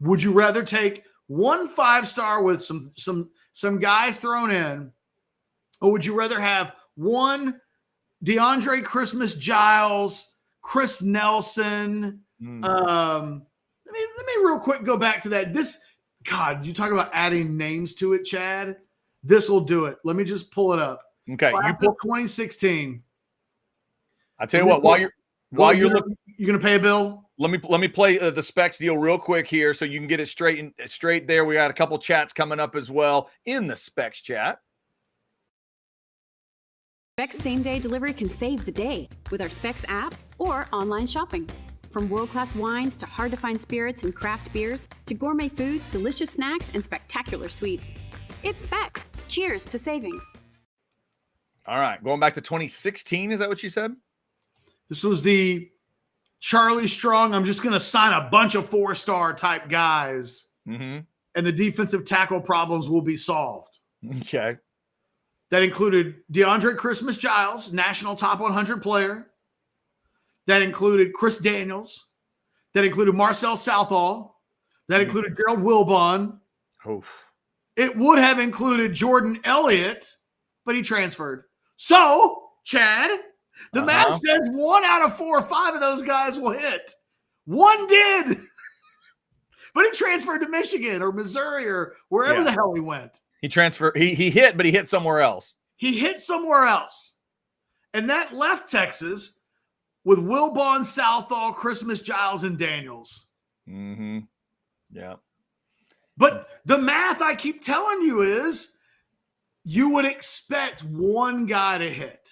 Would you rather take one 5-star with some guys thrown in, or would you rather have one DeAndre Christmas-Giles, Chris Nelson? Let me real quick go back to that. God, you talk about adding names to it, Chad. This will do it. Let me just pull it up. Okay, you put 2016. I tell you what, while you're looking, you're gonna pay a bill. Let me play the specs deal real quick here, so you can get it straight there. We got a couple chats coming up as well in the specs chat. Specs same-day delivery can save the day with our Specs app or online shopping. From world-class wines to hard-to-find spirits and craft beers to gourmet foods, delicious snacks, and spectacular sweets. It's Specs. Cheers to savings. All right, going back to 2016, is that what you said? This was the Charlie Strong, I'm just going to sign a bunch of 4-star type guys, and the defensive tackle problems will be solved. Okay. That included DeAndre Christmas-Giles, national top 100 player. That included Chris Daniels. That included Marcel Southall. That included Gerald Wilbon. Oof. It would have included Jordan Elliott, but he transferred. So, Chad, the math says 1 out of 4 or 5 of those guys will hit. One did. But he transferred to Michigan or Missouri or wherever the hell he went. He transferred. He hit, but he hit somewhere else. He hit somewhere else. And that left Texas with Wilbon, Southall, Christmas-Giles, and Daniels. Yeah. But the math I keep telling you is you would expect one guy to hit.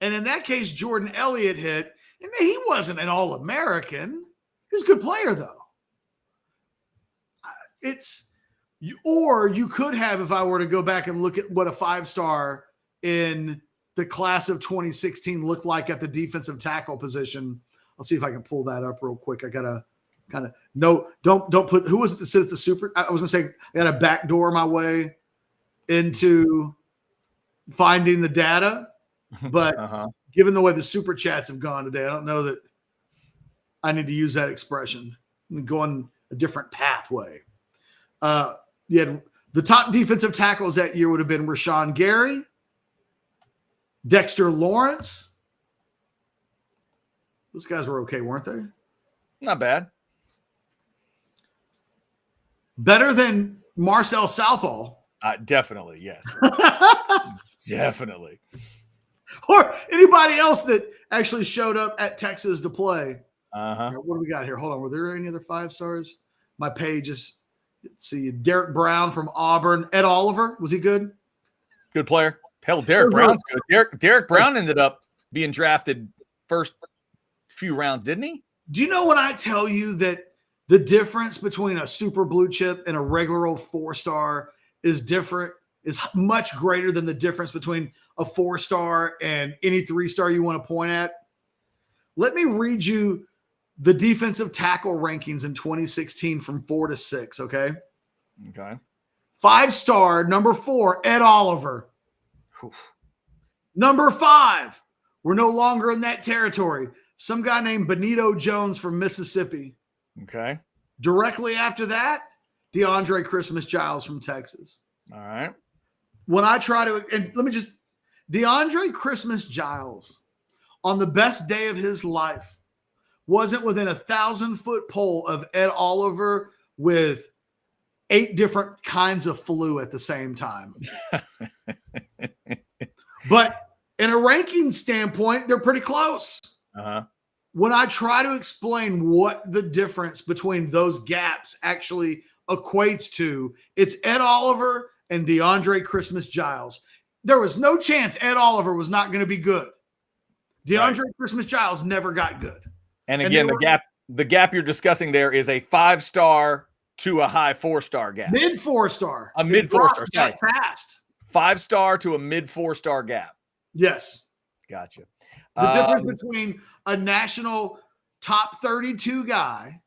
And in that case, Jordan Elliott hit. And he wasn't an All-American. He was a good player, though. Or you could have, if I were to go back and look at what a 5-star in the class of 2016 looked like at the defensive tackle position. I'll see if I can pull that up real quick. I got to kind of don't put, who was it that said at the super? I was going to say I got to backdoor my way into finding the data, but given the way the super chats have gone today, I don't know that I need to use that expression. I'm going a different pathway. The top defensive tackles that year would have been Rashawn Gary, Dexter Lawrence. Those guys were okay, weren't they? Not bad. Better than Marcel Southall. Definitely, yes. Definitely. Or anybody else that actually showed up at Texas to play. What do we got here? Hold on. Were there any other 5-stars? My page is, let's see, Derek Brown from Auburn. Ed Oliver, was he good? Good player. Hell, Derek Brown's good. Derek Brown ended up being drafted first few rounds, didn't he? Do you know when I tell you that the difference between a super blue chip and a regular old 4-star is different, is much greater than the difference between a 4-star and any 3-star you want to point at. Let me read you the defensive tackle rankings in 2016 from 4 to 6, okay? Okay. 5-star, number 4, Ed Oliver. Oof. Number 5, we're no longer in that territory. Some guy named Benito Jones from Mississippi. Okay. Directly after that, DeAndre Christmas Giles from Texas. All right. When I try to, and let me just, DeAndre Christmas Giles, on the best day of his life, wasn't within 1,000-foot pole of Ed Oliver with 8 different kinds of flu at the same time. But in a ranking standpoint, they're pretty close. Uh-huh. When I try to explain what the difference between those gaps actually equates to, it's Ed Oliver and DeAndre Christmas Giles. There was no chance Ed Oliver was not going to be good. DeAndre Christmas Giles never got good. And again, the gap you're discussing there is a 5-star to a high 4-star gap. Mid 4-star. A mid 4-star. Sorry. Fast. 5-star to a mid 4-star gap. Yes. Gotcha. The difference between a national top 32 guy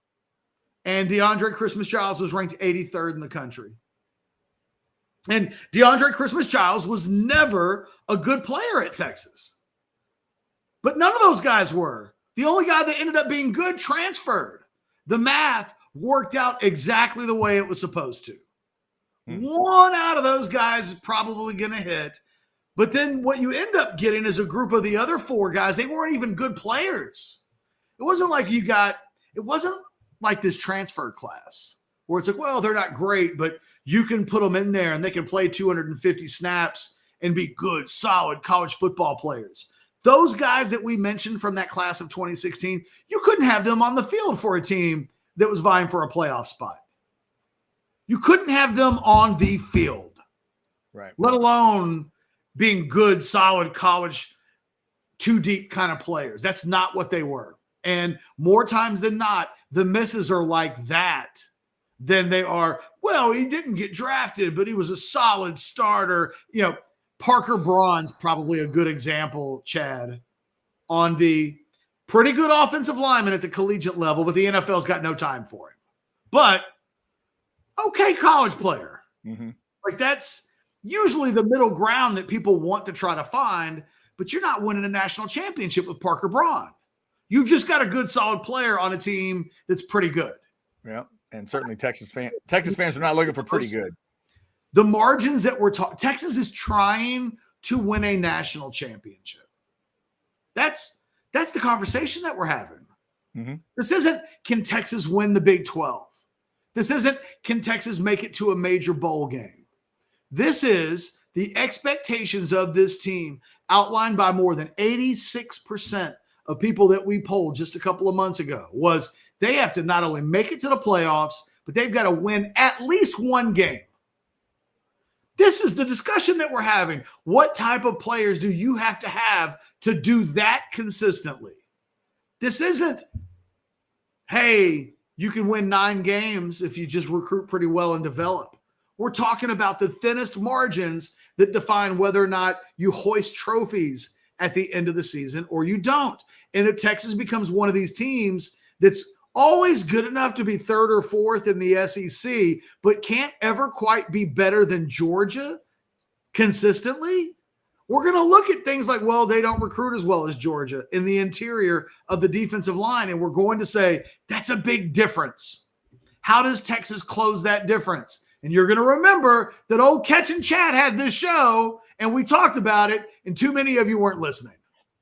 and DeAndre Christmas Giles was ranked 83rd in the country. And DeAndre Christmas Giles was never a good player at Texas. But none of those guys were. The only guy that ended up being good transferred. The math worked out exactly the way it was supposed to. One out of those guys is probably going to hit. But then what you end up getting is a group of the other 4 guys. They weren't even good players. It wasn't like it wasn't like this transfer class where it's like, well, they're not great, but you can put them in there and they can play 250 snaps and be good, solid college football players. Those guys that we mentioned from that class of 2016, you couldn't have them on the field for a team that was vying for a playoff spot. You couldn't have them on the field, right? Let alone being good, solid college, 2-deep kind of players. That's not what they were. And more times than not, the misses are like that than they are, well, he didn't get drafted, but he was a solid starter. You know, Parker Braun's probably a good example, Chad, on the pretty good offensive lineman at the collegiate level, but the NFL's got no time for him. But okay college player. Mm-hmm. Like that's usually the middle ground that people want to try to find, but you're not winning a national championship with Parker Braun. You've just got a good, solid player on a team that's pretty good. Yeah, and certainly Texas fans are not looking for pretty good. The margins that we're talking, Texas is trying to win a national championship. That's the conversation that we're having. Mm-hmm. This isn't, can Texas win the Big 12? This isn't, can Texas make it to a major bowl game? This is the expectations of this team outlined by more than 86% of people that we polled just a couple of months ago was they have to not only make it to the playoffs, but they've got to win at least one game. This is the discussion that we're having. What type of players do you have to do that consistently? This isn't, hey, you can win 9 games if you just recruit pretty well and develop. We're talking about the thinnest margins that define whether or not you hoist trophies at the end of the season or you don't. And if Texas becomes one of these teams that's always good enough to be 3rd or 4th in the SEC, but can't ever quite be better than Georgia consistently, we're going to look at things like, well, they don't recruit as well as Georgia in the interior of the defensive line. And we're going to say, that's a big difference. How does Texas close that difference? And you're going to remember that old Catch and Chat had this show, and we talked about it, and too many of you weren't listening.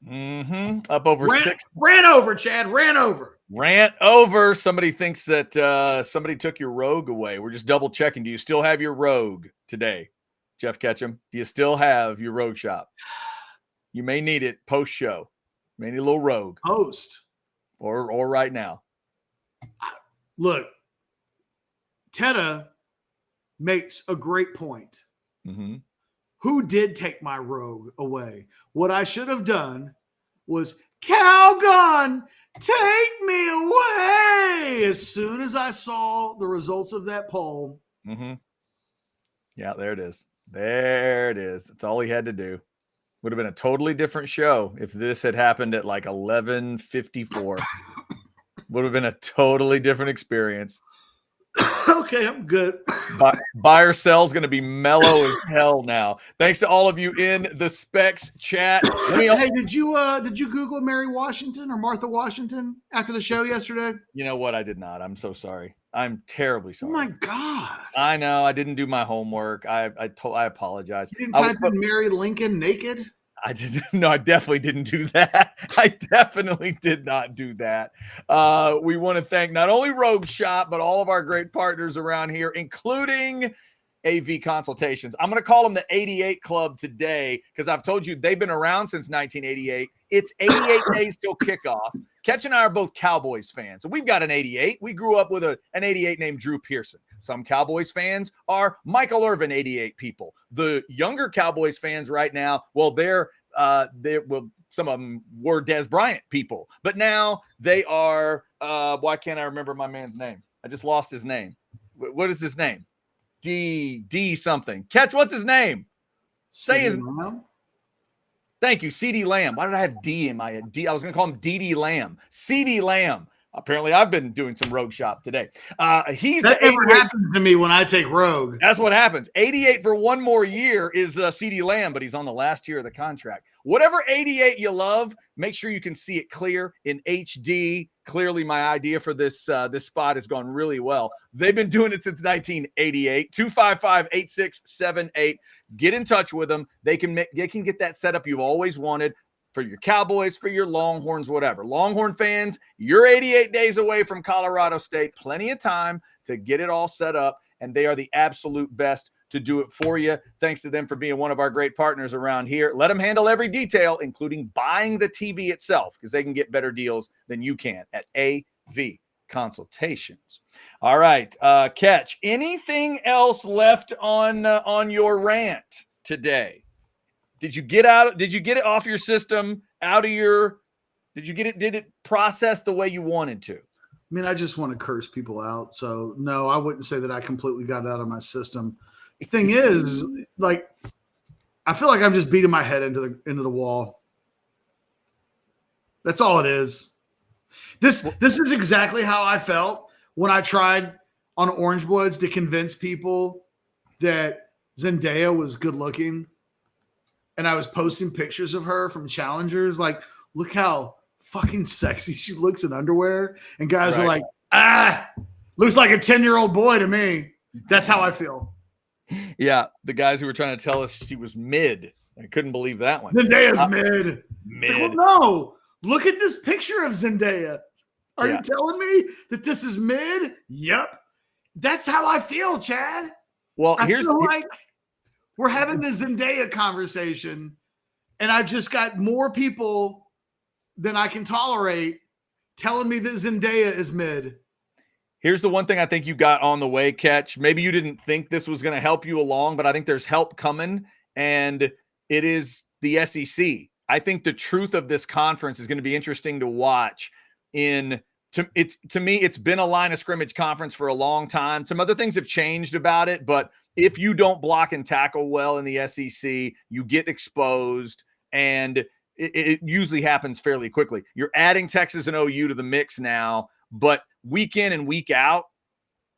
Mm-hmm. Up over 6. Ran over, Chad. Ran over. Rant over. Somebody thinks that somebody took your Rogue away. We're just double checking. Do you still have your Rogue today, Jeff Ketchum? Do you still have your Rogue shop? You may need it post show. May need a little Rogue Post or right now. Look, Teta makes a great point. Mm-hmm. Who did take my Rogue away? What I should have done was, Calgon, take me away. As soon as I saw the results of that poll. Mm-hmm. Yeah, there it is. There it is. That's all he had to do. Would have been a totally different show if this had happened at like 11:54. Would have been a totally different experience. Okay, I'm good. Buy or sell is going to be mellow as hell now. Thanks to all of you in the Specs chat. Hey, did you Google Mary Washington or Martha Washington after the show yesterday? You know what? I did not. I'm so sorry. I'm terribly sorry. Oh my God. I know. I didn't do my homework. I apologize. You didn't type in Mary Lincoln naked? I didn't. No, I definitely didn't do that. I definitely did not do that. We want to thank not only Rogue Shop, but all of our great partners around here, including AV Consultations. I'm going to call them the 88 Club today because I've told you they've been around since 1988. It's 88 days till kickoff. Ketch and I are both Cowboys fans. So we've got an 88. We grew up with an 88 named Drew Pearson. Some Cowboys fans are Michael Irvin 88 people. The younger Cowboys fans right now, well, some of them were Des Bryant people, but now they are, why can't I remember my man's name? I just lost his name. What is his name? D something. Ketch, what's his name? Say his name. Thank you, CD Lamb. Why did I have D in my head? I was going to call him DD Lamb. CD Lamb. Apparently, I've been doing some Rogue Shop today. That never happens to me when I take Rogue. That's what happens. 88 for one more year is CD Lamb, but he's on the last year of the contract. Whatever 88 you love, make sure you can see it clear in HD. Clearly, my idea for this spot has gone really well. They've been doing it since 1988. 255-8678. Get in touch with them. They can get that setup you've always wanted. For your Cowboys, for your Longhorns, whatever. Longhorn fans, you're 88 days away from Colorado State. Plenty of time to get it all set up, and they are the absolute best to do it for you. Thanks to them for being one of our great partners around here. Let them handle every detail, including buying the TV itself, because they can get better deals than you can at AV Consultations. All right, Ketch, anything else left on your rant today? Did you get it off your system, did it process the way you wanted to? I mean, I just want to curse people out. So no, I wouldn't say that I completely got it out of my system. The thing is, like, I feel like I'm just beating my head into the wall. That's all it is. This is exactly how I felt when I tried on Orange Bloods to convince people that Zendaya was good looking. And I was posting pictures of her from challengers. Like, look how fucking sexy she looks in underwear. And guys are like, looks like a 10-year-old boy to me. That's how I feel. Yeah. The guys who were trying to tell us she was mid. I couldn't believe that one. Zendaya's mid. It's like, well, no, look at this picture of Zendaya. Are you telling me that this is mid? Yep. That's how I feel, Chad. Well, we're having the Zendaya conversation, and I've just got more people than I can tolerate telling me that Zendaya is mid. Here's the one thing I think you got on the way, Ketch. Maybe you didn't think this was going to help you along, but I think there's help coming, and it is the SEC. I think the truth of this conference is going to be interesting to watch. To me, it's been a line of scrimmage conference for a long time. Some other things have changed about it, but if you don't block and tackle well in the SEC, you get exposed, and it usually happens fairly quickly. You're adding Texas and OU to the mix now, but week in and week out,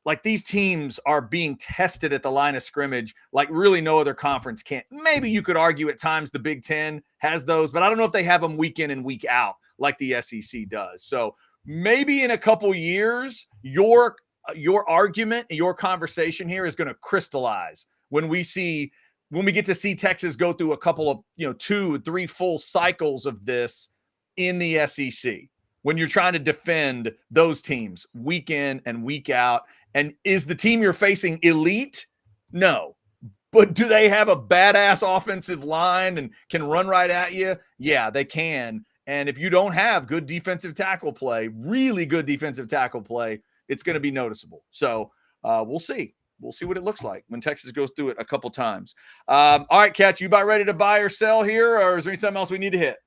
like, these teams are being tested at the line of scrimmage like really no other conference can. Maybe you could argue at times the Big Ten has those, but I don't know if they have them week in and week out like the SEC does. So maybe in a couple years, your argument and your conversation here is going to crystallize when we get to see Texas go through a couple of 2-3 full cycles of this in the SEC, when you're trying to defend those teams week in and week out. And is the team you're facing elite? No. But do they have a badass offensive line and can run right at you? Yeah, they can. And if you don't have good defensive tackle play, really good defensive tackle play, it's going to be noticeable. So we'll see. We'll see what it looks like when Texas goes through it a couple times. All right, Ketch, you about ready to buy or sell here, or is there anything else we need to hit?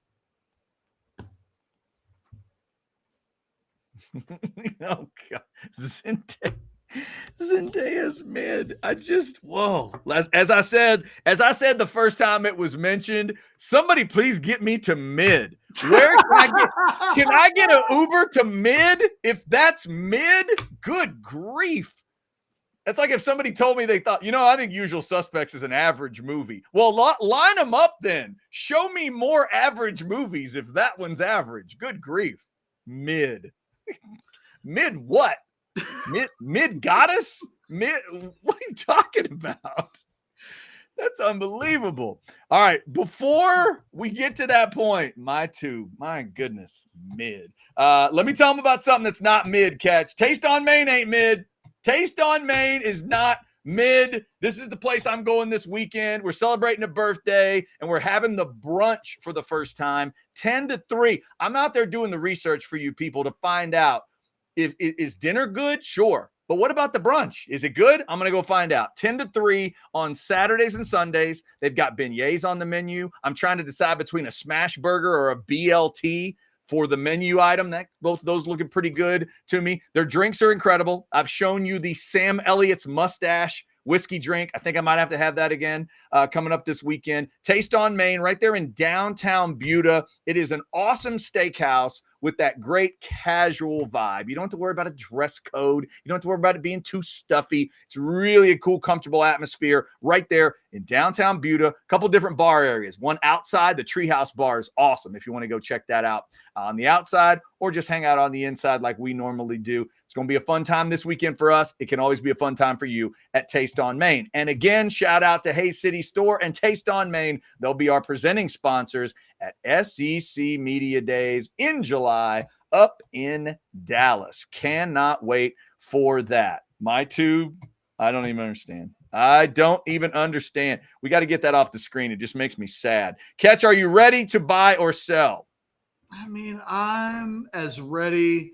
Oh, God. Zendaya's mid. Whoa. As I said the first time it was mentioned, somebody please get me to mid. Where can I get an Uber to mid? If that's mid, good grief. That's like if somebody told me they thought, I think Usual Suspects is an average movie. Well, line them up then. Show me more average movies if that one's average. Good grief. Mid. Mid what? Mid goddess? What are you talking about? That's unbelievable. All right, before we get to that point, my goodness, mid. Let me tell them about something that's not mid, Catch. Taste on Main ain't mid. Taste on Main is not mid. This is the place I'm going this weekend. We're celebrating a birthday, and we're having the brunch for the first time, 10 to 3. I'm out there doing the research for you people to find out is dinner good? Sure. But what about the brunch? Is it good? I'm going to go find out. 10 to 3 on Saturdays and Sundays. They've got beignets on the menu. I'm trying to decide between a smash burger or a BLT for the menu item. Both of those looking pretty good to me. Their drinks are incredible. I've shown you the Sam Elliott's mustache whiskey drink. I think I might have to have that again coming up this weekend. Taste on Main right there in downtown Buda. It is an awesome steakhouse with that great casual vibe. You don't have to worry about a dress code. You don't have to worry about it being too stuffy. It's really a cool, comfortable atmosphere right there in downtown Buda. A couple different bar areas. One outside, the Treehouse Bar is awesome if you want to go check that out on the outside or just hang out on the inside like we normally do. It's going to be a fun time this weekend for us. It can always be a fun time for you at Taste on Main. And again, shout out to Hay City Store and Taste on Main. They'll be our presenting sponsors at SEC Media Days in July up in Dallas. Cannot wait for that. I don't even understand. We got to get that off the screen. It just makes me sad. Catch, are you ready to buy or sell? I mean, I'm as ready.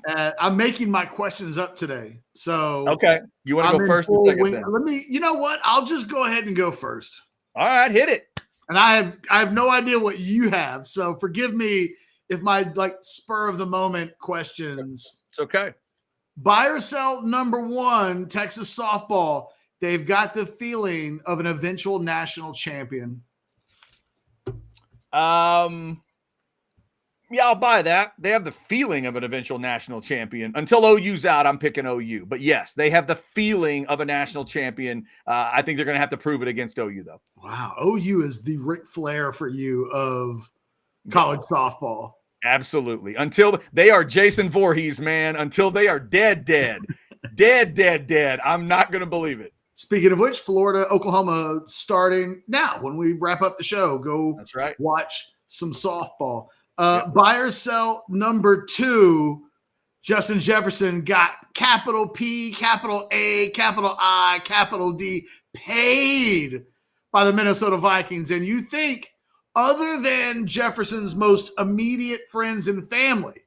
I'm making my questions up today. So okay, you want to go first? You know what? I'll just go ahead and go first. All right, hit it. And I have no idea what you have. So forgive me if my spur of the moment questions. It's okay. Buy or sell number 1, Texas softball. They've got the feeling of an eventual national champion. Yeah, I'll buy that. They have the feeling of an eventual national champion. Until OU's out, I'm picking OU. But yes, they have the feeling of a national champion. I think they're going to have to prove it against OU, though. Wow. OU is the Ric Flair for you of college softball. Absolutely. Until they are Jason Voorhees, man. Until they are dead. dead. I'm not going to believe it. Speaking of which, Florida, Oklahoma starting now. When we wrap up the show, go That's right. Watch some softball. Buy or sell number 2, Justin Jefferson got capital P, capital A, capital I, capital D paid by the Minnesota Vikings. And you think, other than Jefferson's most immediate friends and family,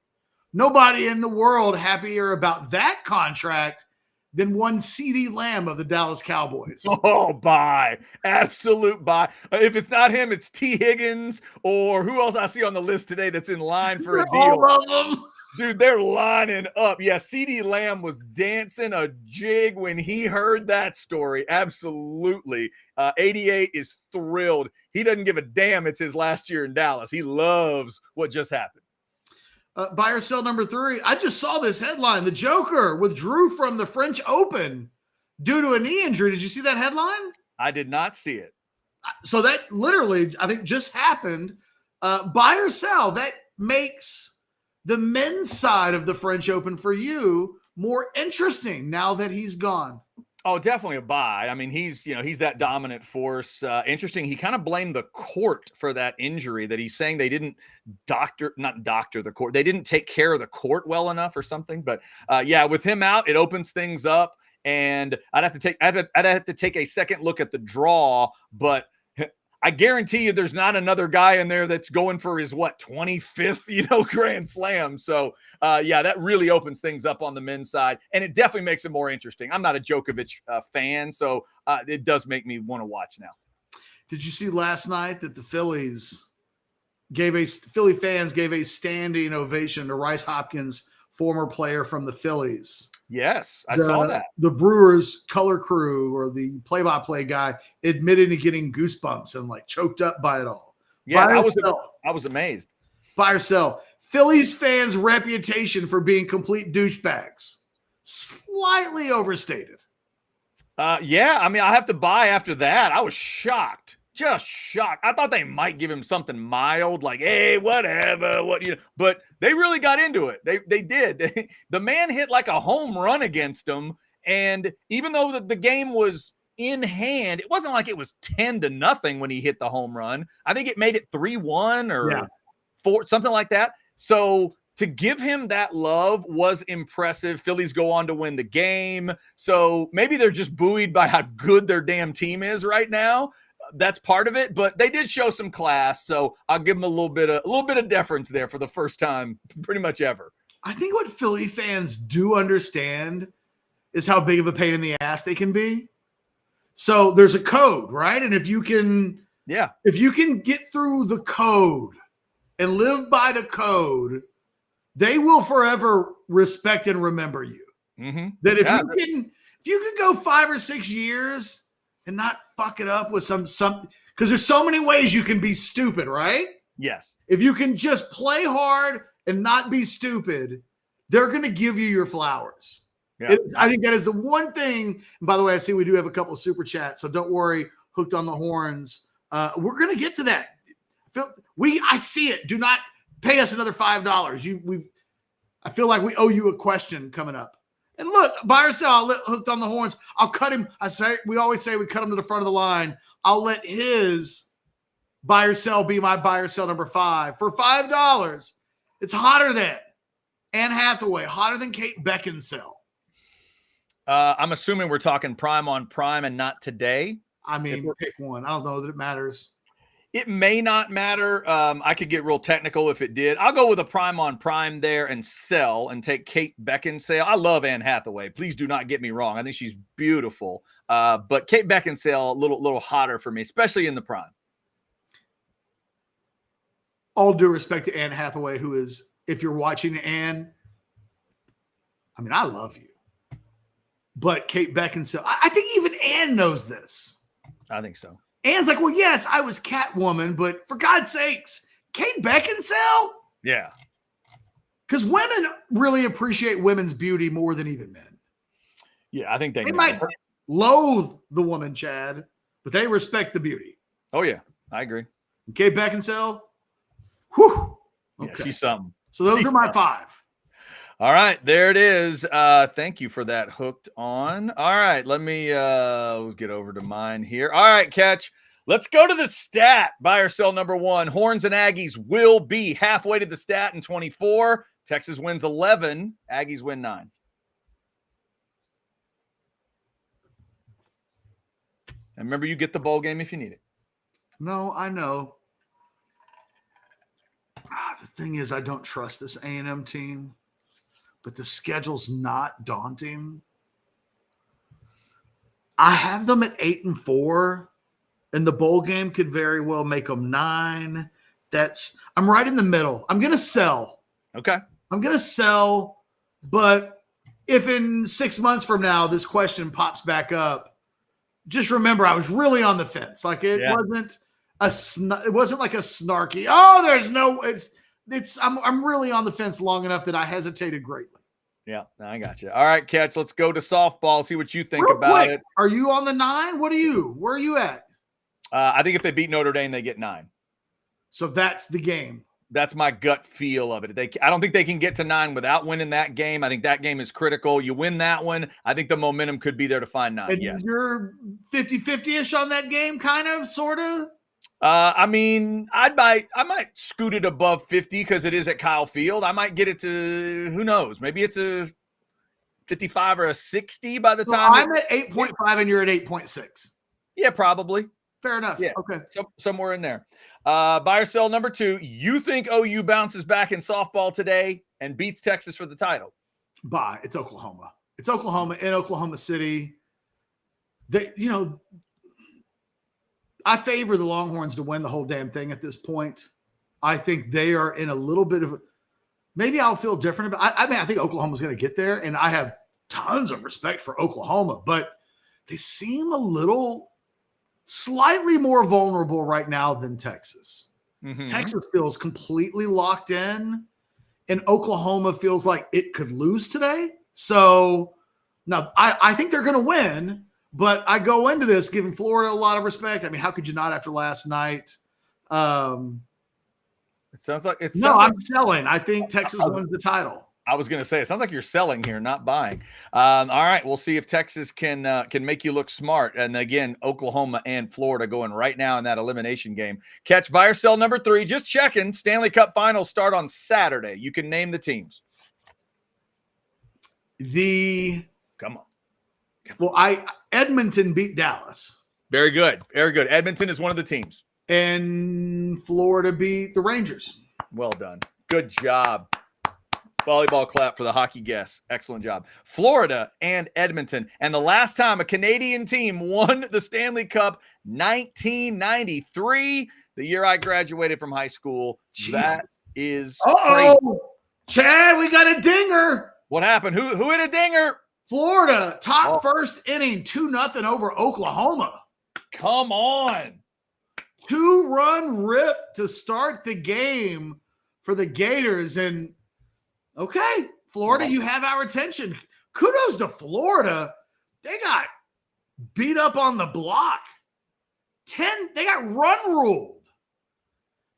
nobody in the world happier about that contract than one CeeDee Lamb of the Dallas Cowboys. Oh, buy. Absolute buy. If it's not him, it's T. Higgins or who else I see on the list today that's in line for a deal. All of them. Dude, they're lining up. Yeah, CeeDee Lamb was dancing a jig when he heard that story. Absolutely. 88 is thrilled. He doesn't give a damn it's his last year in Dallas. He loves what just happened. Buy or sell number 3. I just saw this headline. The Joker withdrew from the French Open due to a knee injury. Did you see that headline? I did not see it. So that literally, I think, just happened. Buy or sell, that makes the men's side of the French Open for you more interesting now that he's gone. Oh, definitely a buy. I mean, he's that dominant force. Interesting. He kind of blamed the court for that injury that he's saying they didn't not doctor the court. They didn't take care of the court well enough or something. But yeah, with him out, it opens things up. And I'd have to take a second look at the draw, but I guarantee you there's not another guy in there that's going for his 25th, Grand Slam. So yeah, that really opens things up on the men's side, and it definitely makes it more interesting. I'm not a Djokovic fan, so it does make me want to watch now. Did you see last night that the Philly fans gave a standing ovation to Rice Hopkins, former player from the Phillies? Yes, I saw that. The Brewers color crew or the play-by-play guy admitted to getting goosebumps and like choked up by it all. Yeah, Buy I or sell? was amazed. Buy or sell? Phillies fans' reputation for being complete douchebags, slightly overstated. Yeah, I mean, I have to buy after that. I was shocked, just shocked. I thought they might give him something mild, like, hey, whatever, but they really got into it. They did. The man hit like a home run against them, and even though the game was in hand, it wasn't like it was 10-0 when he hit the home run. I think it made it 3-1 or 4, something like that. So to give him that love was impressive. Phillies go on to win the game. So maybe they're just buoyed by how good their damn team is right now. That's part of it, but they did show some class. So I'll give them a little bit of deference there for the first time pretty much ever. I think what Philly fans do understand is how big of a pain in the ass they can be. So there's a code, right? And if you can get through the code and live by the code, they will forever respect and remember you. Mm-hmm. That if you can go 5 or 6 years and not fuck it up with some because there's so many ways you can be stupid, right? Yes. If you can just play hard and not be stupid, they're going to give you your flowers. Yeah. I think that is the one thing. And by the way, I see we do have a couple of super chats, so don't worry. Hooked on the horns. We're going to get to that. I see it. Do not pay us another $5. I feel like we owe you a question coming up. And look, buy or sell, Hooked on the horns. I'll cut him. We always say we cut him to the front of the line. I'll let his buy or sell be my buy or sell number 5 for $5. It's hotter than Anne Hathaway, hotter than Kate Beckinsale. I'm assuming we're talking prime on prime and not today. I mean, pick one. I don't know that it matters. It may not matter. I could get real technical if it did. I'll go with a prime on prime there and sell and take Kate Beckinsale. I love Anne Hathaway. Please do not get me wrong. I think she's beautiful. But Kate Beckinsale, a little hotter for me, especially in the prime. All due respect to Anne Hathaway, who is, if you're watching Anne, I mean, I love you. But Kate Beckinsale, I think even Anne knows this. I think so. Anne's like, well, yes, I was Catwoman, but for God's sakes, Kate Beckinsale? Yeah. Because women really appreciate women's beauty more than even men. Yeah, I think they might loathe the woman, Chad, but they respect the beauty. Oh, yeah, I agree. And Kate Beckinsale, whew. Okay. Yeah, she's something. So those are my 5. All right, there it is. Thank you for that hooked on. All right, let me let's get over to mine here. All right, Catch. Let's go to the stat. Buy or sell number 1. Horns and Aggies will be halfway to the stat in 24. Texas wins 11. Aggies win 9. And remember, you get the bowl game if you need it. No, I know. The thing is, I don't trust this A&M team. But the schedule's not daunting. I have them at 8-4, and the bowl game could very well make them 9. I'm right in the middle. I'm going to sell. Okay. I'm going to sell, but if in 6 months from now this question pops back up, just remember I was really on the fence. Like it wasn't like a snarky. Oh, there's no. I'm really on the fence long enough that I hesitated greatly. Yeah, I got you. All right, Catch, let's go to softball, see what you think about it. Are you on the 9? Where are you at? I think if they beat Notre Dame, they get 9. So that's the game. That's my gut feel of it. I don't think they can get to 9 without winning that game. I think that game is critical. You win that one, I think the momentum could be there to find 9. And yes. You're 50-50-ish on that game, kind of, sort of? I mean, I might scoot it above 50 because it is at Kyle Field. I might get it to, who knows, maybe it's a 55 or a 60 by the time. I'm at 8.5 and you're at 8.6. Yeah, probably. Fair enough. Yeah. Okay. Somewhere in there. Buy or sell number 2. You think OU bounces back in softball today and beats Texas for the title? Buy. It's Oklahoma. It's Oklahoma in Oklahoma City. I favor the Longhorns to win the whole damn thing at this point. I think they are in a little bit of maybe I'll feel different about I think Oklahoma's going to get there, and I have tons of respect for Oklahoma, but they seem slightly more vulnerable right now than Texas. Mm-hmm. Texas feels completely locked in, and Oklahoma feels like it could lose today. So now I think they're going to win, but I go into this giving Florida a lot of respect. I mean, how could you not after last night? It sounds like I'm selling. I think Texas wins the title. I was going to say, it sounds like you're selling here, not buying. All right, we'll see if Texas can make you look smart. And again, Oklahoma and Florida going right now in that elimination game. Catch buy or sell number 3. Just checking. Stanley Cup Finals start on Saturday. You can name the teams. Come on. Well, Edmonton beat Dallas. Very good. Very good. Edmonton is one of the teams. And Florida beat the Rangers. Well done. Good job. Volleyball clap for the hockey guess. Excellent job. Florida and Edmonton. And the last time a Canadian team won the Stanley Cup, 1993, the year I graduated from high school. Jesus. That is crazy. Chad, we got a dinger. What happened? Who hit a dinger? Florida, top first inning, 2-0 over Oklahoma. Come on. 2-run rip to start the game for the Gators. And okay, Florida, you have our attention. Kudos to Florida. They got beat up on the block. They got run ruled.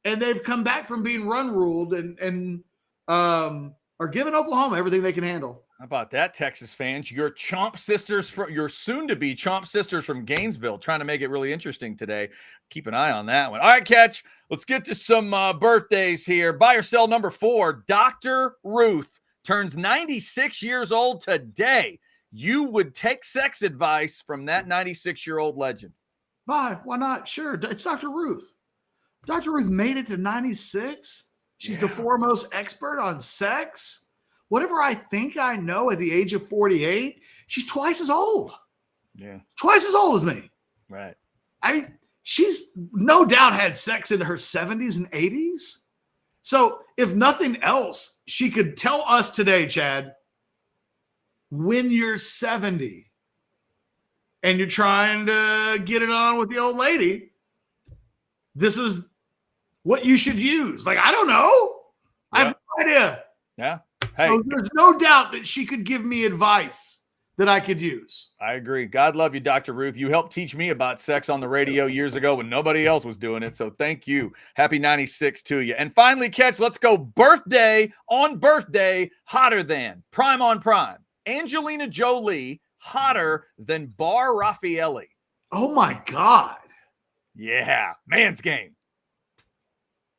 And they've come back from being run ruled and are giving Oklahoma everything they can handle. How about that, Texas fans? Your soon-to-be Chomp sisters from Gainesville, trying to make it really interesting today. Keep an eye on that one. All right, Catch, let's get to some birthdays here. Buy or sell number 4, Dr. Ruth turns 96 years old today. You would take sex advice from that 96-year-old legend. Why not? Sure, it's Dr. Ruth. Dr. Ruth made it to 96. She's the foremost expert on sex. Whatever I think I know at the age of 48, she's twice as old. Yeah. Twice as old as me. Right. I mean, she's no doubt had sex in her 70s and 80s. So if nothing else, she could tell us today, Chad, when you're 70 and you're trying to get it on with the old lady, this is what you should use. Like, I don't know. I have no idea. Yeah. Hey. So there's no doubt that she could give me advice that I could use. I agree. God love you, Dr. Ruth. You helped teach me about sex on the radio years ago when nobody else was doing it. So thank you. Happy 96 to you. And finally, Catch, let's go birthday on birthday, hotter than, prime on prime. Angelina Jolie, hotter than Bar Raffaelli. Oh, my God. Yeah, man's game.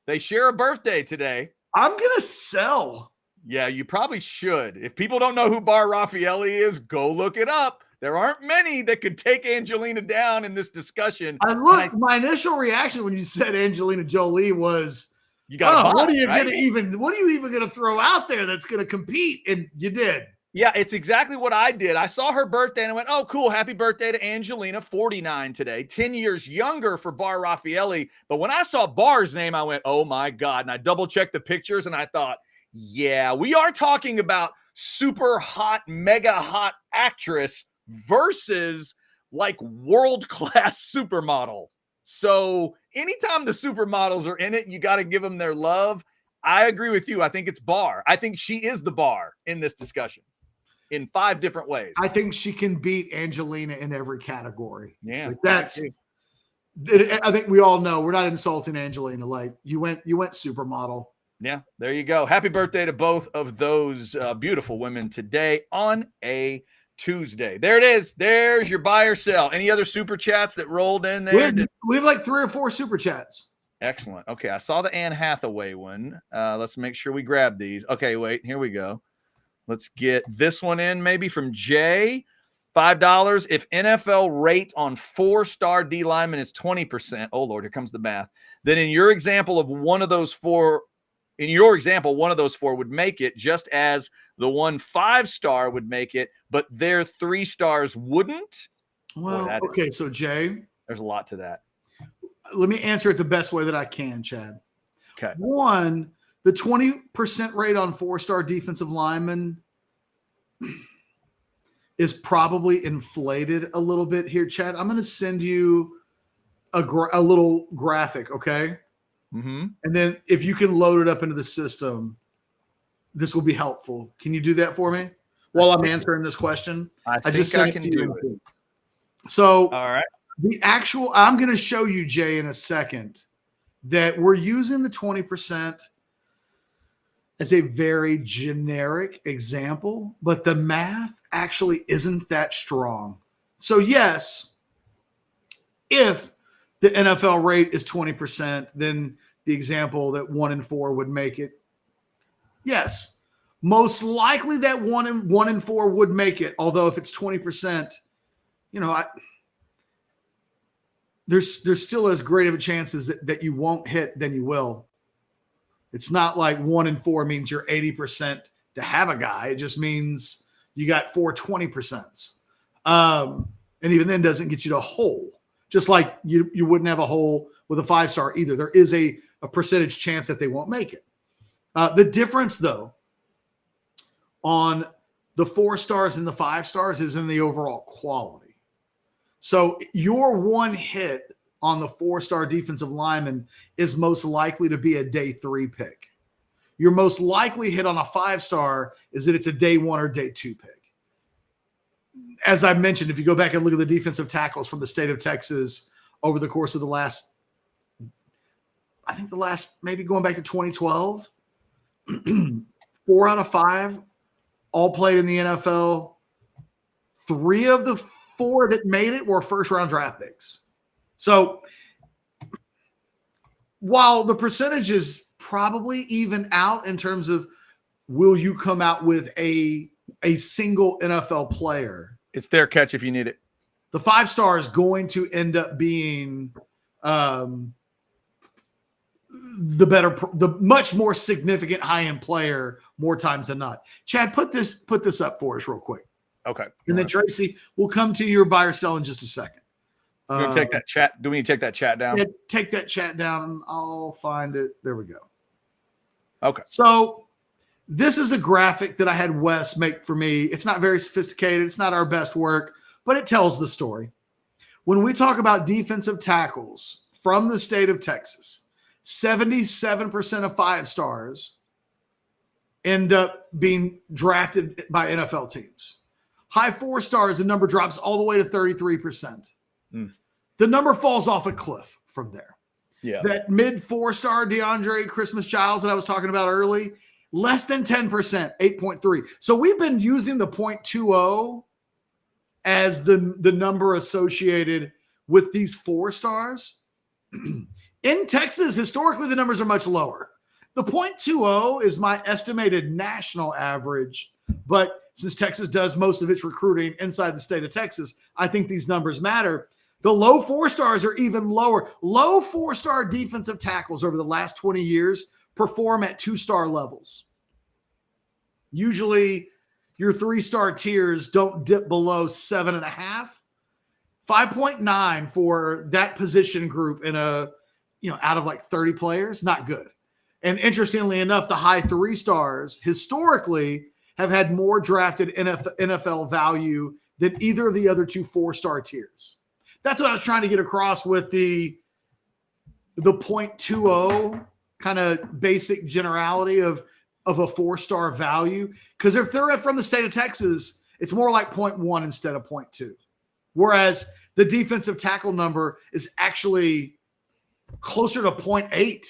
They share a birthday today. I'm going to sell. Yeah, you probably should. If people don't know who Bar Raffaelli is, go look it up. There aren't many that could take Angelina down in this discussion. My initial reaction when you said Angelina Jolie was, what are you even going to throw out there that's going to compete? And you did. Yeah, it's exactly what I did. I saw her birthday and I went, oh, cool. Happy birthday to Angelina, 49 today, 10 years younger for Bar Raffaelli. But when I saw Bar's name, I went, oh my God. And I double checked the pictures and I thought, yeah, we are talking about super hot, mega hot actress versus like world-class supermodel. So anytime the supermodels are in it, you got to give them their love. I agree with you. I think it's Bar. I think she is the Bar in this discussion in 5 different ways. I think she can beat Angelina in every category. Yeah. I think we all know we're not insulting Angelina. Like you went supermodel. Yeah, there you go. Happy birthday to both of those beautiful women today on a Tuesday. There it is. There's your buy or sell. Any other super chats that rolled in there? We have like 3 or 4 super chats. Excellent. Okay, I saw the Anne Hathaway one. Let's make sure we grab these. Okay, wait, here we go. Let's get this one in maybe from Jay. $5. If NFL rate on 4-star D lineman is 20%, oh Lord, here comes the math. Then in your example, one of those four would make it, just as the one 5-star would make it, but their 3 stars wouldn't. Well, okay, so Jay, there's a lot to that. Let me answer it the best way that I can, Chad. Okay. 1, the 20% rate on 4-star defensive linemen. is probably inflated a little bit here, Chad. I'm going to send you a little graphic, okay? Mm-hmm. And then if you can load it up into the system, this will be helpful. Can you do that for me while I'm answering this question? I just sent it to you. So All right. I'm going to show you, Jay, in a second that we're using the 20% as a very generic example, but the math actually isn't that strong. So yes, if the NFL rate is 20%, then the example that 1 in 4 would make it. Yes, most likely that 1 in 4 would make it. Although if it's 20%, there's still as great of a chance as that you won't hit than you will. It's not like 1 in 4 means you're 80% to have a guy. It just means you got 4 20%. And even then doesn't get you to a hole. Just like you wouldn't have a hole with a 5-star either. There is a percentage chance that they won't make it. The difference, though, on the 4 stars and the 5 stars is in the overall quality. So your one hit on the 4-star defensive lineman is most likely to be a day 3 pick. Your most likely hit on a 5-star is that it's a day 1 or day 2 pick. As I mentioned, if you go back and look at the defensive tackles from the state of Texas over the course of maybe going back to 2012, 4 out of 5 all played in the NFL. 3 of the 4 that made it were first-round draft picks. So while the percentages probably even out in terms of will you come out with a single NFL player, it's their catch if you need it. The 5-star is going to end up being the much more significant high-end player more times than not. Chad, put this up for us real quick. Okay. And then Tracy, we'll come to your buy or sell in just a second. You're gonna take that chat. Do we need to take that chat down? Yeah, take that chat down and I'll find it. There we go. Okay. So this is a graphic that I had Wes make for me. It's not very sophisticated. It's not our best work, but it tells the story. When we talk about defensive tackles from the state of Texas, 77% of 5-stars end up being drafted by NFL teams. High 4-stars, the number drops all the way to 33%. The number falls off a cliff from there. Yeah. That mid 4-star DeAndre Christmas-Giles that I was talking about early, less than 10%, 8.3. So we've been using the 0.20 as the number associated with these 4-stars. In Texas, historically, the numbers are much lower. The 0.20 is my estimated national average, but since Texas does most of its recruiting inside the state of Texas, I think these numbers matter. The low 4-stars are even lower. Low 4-star defensive tackles over the last 20 years perform at 2-star levels. Usually your 3-star tiers don't dip below 7.5. 5.9 for that position group in out of like 30 players, not good. And interestingly enough, the high 3-stars historically have had more drafted NFL value than either of the other 2 4-star tiers. That's what I was trying to get across with the 0.20 kind of basic generality of a 4-star value. Because if they're from the state of Texas, it's more like 0.1 instead of 0.2. Whereas the defensive tackle number is actually closer to 0.8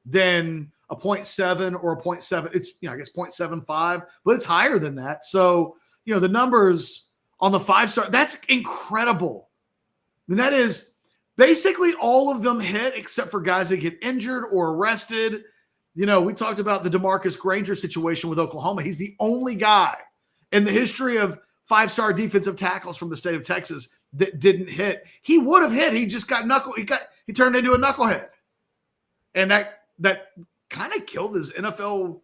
than a 0.7 or a 0.7. It's, I guess 0.75, but it's higher than that. So, the numbers on the 5-star, that's incredible. I mean, that is basically all of them hit except for guys that get injured or arrested. We talked about the DeMarcus Granger situation with Oklahoma. He's the only guy in the history of 5-star defensive tackles from the state of Texas that didn't hit. He would have hit. He just got he turned into a knucklehead. And that kind of killed his NFL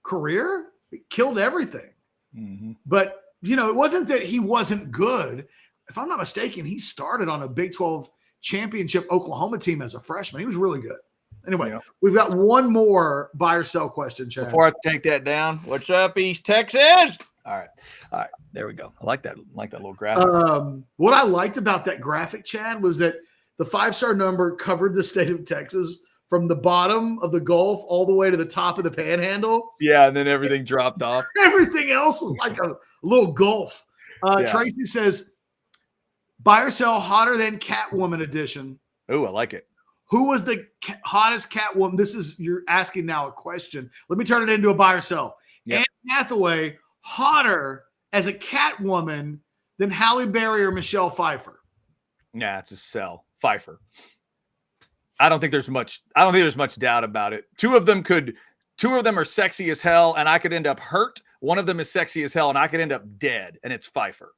career. It killed everything. Mm-hmm. But, it wasn't that he wasn't good. If I'm not mistaken, he started on a Big 12 championship Oklahoma team as a freshman. He was really good. Anyway, We've got one more buy or sell question, Chad. Before I take that down, what's up, East Texas? All right. There we go. I like that. Little graphic. What I liked about that graphic, Chad, was that the 5-star number covered the state of Texas from the bottom of the Gulf all the way to the top of the Panhandle. Yeah, and then everything dropped off. Everything else was like a little gulf. Tracy says, buy or sell hotter than Catwoman edition. Oh, I like it. Who was the hottest Catwoman? You're asking now a question. Let me turn it into a buy or sell. Yep. Anne Hathaway, hotter as a Catwoman than Halle Berry or Michelle Pfeiffer? Nah, it's a sell. Pfeiffer. I don't think there's much doubt about it. Two of them are sexy as hell, and I could end up hurt. One of them is sexy as hell, and I could end up dead, and it's Pfeiffer.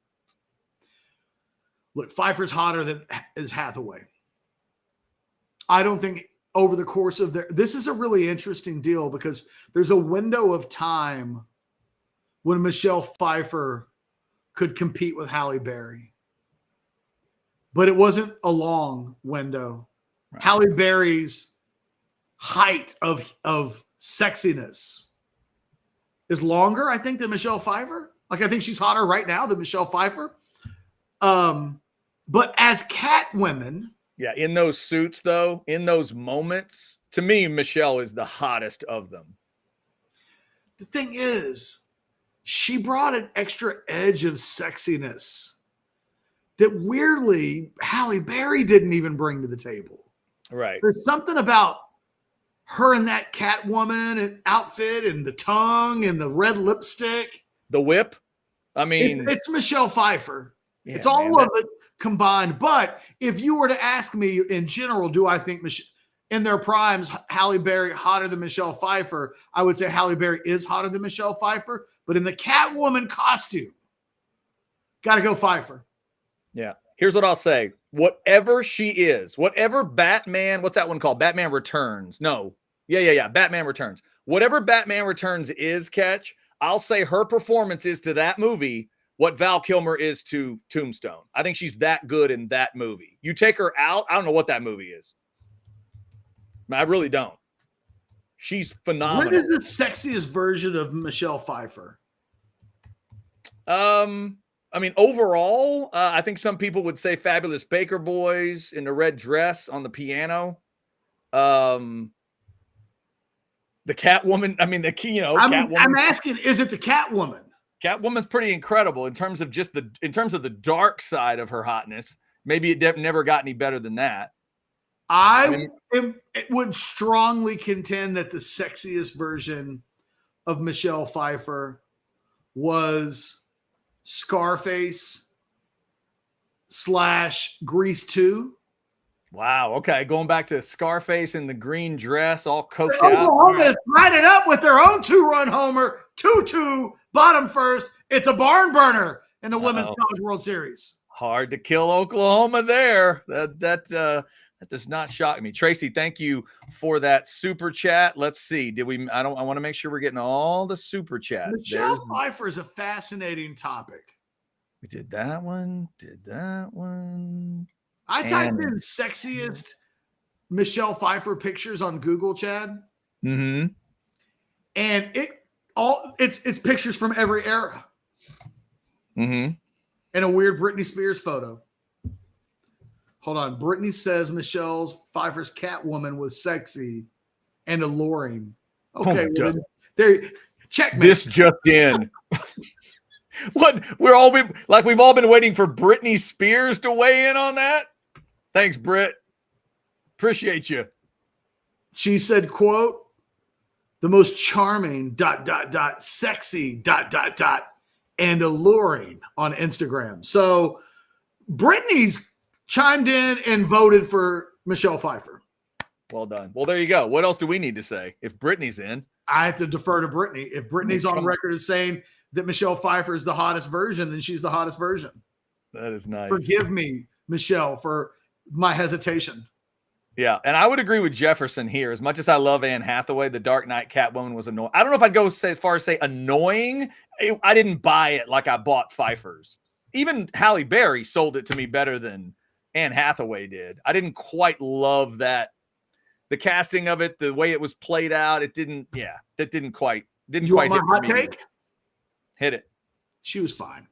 Look, Pfeiffer's hotter than is Hathaway. I don't think over the course of this is a really interesting deal because there's a window of time when Michelle Pfeiffer could compete with Halle Berry. But it wasn't a long window. Right. Halle Berry's height of sexiness is longer, I think, than Michelle Pfeiffer. Like, I think she's hotter right now than Michelle Pfeiffer. But as Catwomen. Yeah, in those suits, though, in those moments, to me, Michelle is the hottest of them. The thing is, she brought an extra edge of sexiness that weirdly Halle Berry didn't even bring to the table. Right. There's something about her in that Catwoman outfit and the tongue and the red lipstick. The whip. I mean, it's Michelle Pfeiffer. Yeah, it's all of it combined. But if you were to ask me in general, do I think in their primes, Halle Berry hotter than Michelle Pfeiffer? I would say Halle Berry is hotter than Michelle Pfeiffer. But in the Catwoman costume, got to go Pfeiffer. Yeah. Here's what I'll say. Whatever she is, whatever Batman, what's that one called? Batman Returns. No. Yeah. Batman Returns. Whatever Batman Returns is, Catch, I'll say her performance is to that movie what Val Kilmer is to Tombstone. I think she's that good in that movie. You take her out, I don't know what that movie is. I really don't. She's phenomenal. What is the sexiest version of Michelle Pfeiffer? I mean, overall, I think some people would say Fabulous Baker Boys in the red dress on the piano. The Catwoman. I mean, Catwoman. I'm asking, is it the Catwoman? Catwoman's pretty incredible in terms of the dark side of her hotness. Maybe it never got any better than that. It would strongly contend that the sexiest version of Michelle Pfeiffer was Scarface / Grease 2. Wow. Okay. Going back to Scarface in the green dress, all coked out. Oklahoma is tied it up with their own 2-run homer, 2-2, bottom first. It's a barn burner in the Women's College World Series. Hard to kill Oklahoma there. That does not shock me. Tracy, thank you for that super chat. Let's see. I want to make sure we're getting all the super chats. Michelle Pfeiffer is a fascinating topic. We did that one. I typed in sexiest Michelle Pfeiffer pictures on Google, Chad. Mm-hmm. And it's pictures from every era. Mm-hmm. And a weird Britney Spears photo. Hold on. Britney says Michelle Pfeiffer's Catwoman was sexy and alluring. Okay, checkmate. This just in. What? We've all been waiting for Britney Spears to weigh in on that. Thanks, Britt. Appreciate you. She said, quote, the most charming ... sexy ... and alluring on Instagram. So Britney's chimed in and voted for Michelle Pfeiffer. Well done. Well, there you go. What else do we need to say? If Britney's in, I have to defer to Britney. If Britney's on record as saying that Michelle Pfeiffer is the hottest version, then she's the hottest version. That is nice. Forgive me, Michelle, for my hesitation. Yeah, and I would agree with Jefferson here. As much as I love Anne Hathaway, the Dark Knight Catwoman was annoying. I don't know if I'd go as far as say annoying. I didn't buy it like I bought Pfeiffer's. Even Halle Berry sold it to me better than Anne Hathaway did. I didn't quite love that. The casting of it, the way it was played out, that didn't quite want my hot hit me. take? Hit it. She was fine.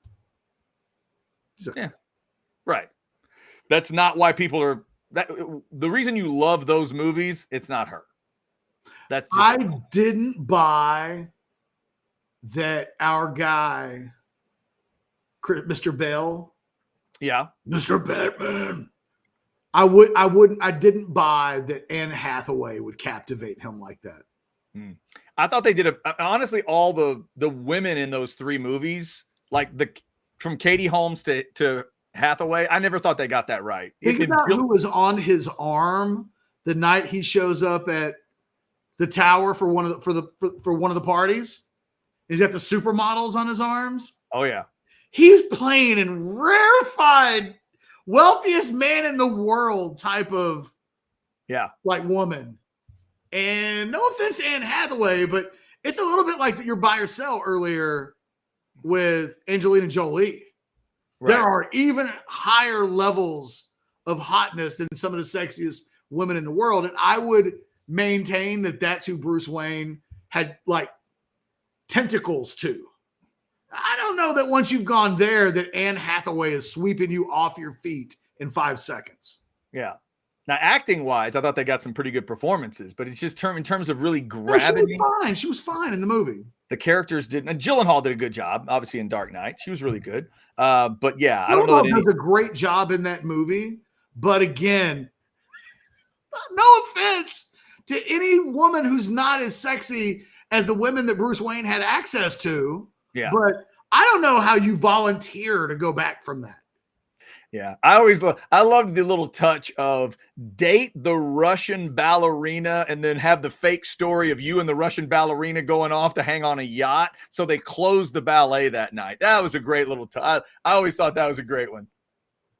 Okay. Yeah. Right. That's not why people are the reason you love those movies. It's not her. That's just, I didn't buy that our guy, Mr. Bell. yeah. Mr. Batman. I didn't buy that Anne Hathaway would captivate him like that. I thought they did honestly, all the women in those 3 movies, like from Katie Holmes to Hathaway, I never thought they got that right. Think about who was on his arm the night he shows up at the tower for one of the parties. He's got the supermodels on his arms. Oh yeah. He's playing in rarefied, wealthiest man in the world type of like woman. And no offense to Anne Hathaway, but it's a little bit like your buy or sell earlier with Angelina Jolie. Right. There are even higher levels of hotness than some of the sexiest women in the world. And I would maintain that that's who Bruce Wayne had like tentacles to. I don't know that once you've gone there that Anne Hathaway is sweeping you off your feet in 5 seconds. Yeah. Now, acting wise, I thought they got some pretty good performances, but it's just in terms of really grabbing. She was fine in the movie. The characters didn't. And Gyllenhaal did a good job, obviously, in Dark Knight. She was really good. But yeah, I don't know. Gyllenhaal does a great job in that movie. But again, no offense to any woman who's not as sexy as the women that Bruce Wayne had access to. Yeah. But I don't know how you volunteer to go back from that. Yeah. I loved the little touch of date the Russian ballerina and then have the fake story of you and the Russian ballerina going off to hang on a yacht. So they closed the ballet that night. That was a great little touch. I always thought that was a great one.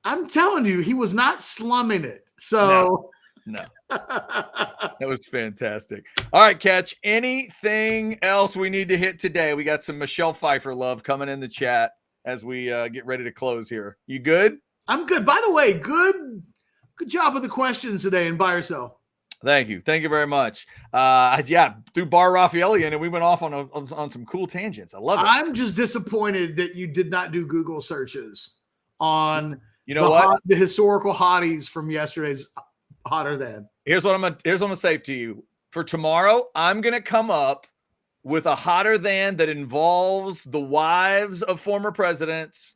I'm telling you, he was not slumming it. So no. That was fantastic. All right, Catch. Anything else we need to hit today? We got some Michelle Pfeiffer love coming in the chat as we get ready to close here. You good? I'm good. By the way, good job with the questions today and buy or sell. Thank you. Thank you very much. Through Bar Raffaellian, and we went off on some cool tangents. I love it. I'm just disappointed that you did not do Google searches on the historical hotties from yesterday's Hotter Than. Here's what I'm gonna say to you. For tomorrow, I'm gonna come up with a hotter than that involves the wives of former presidents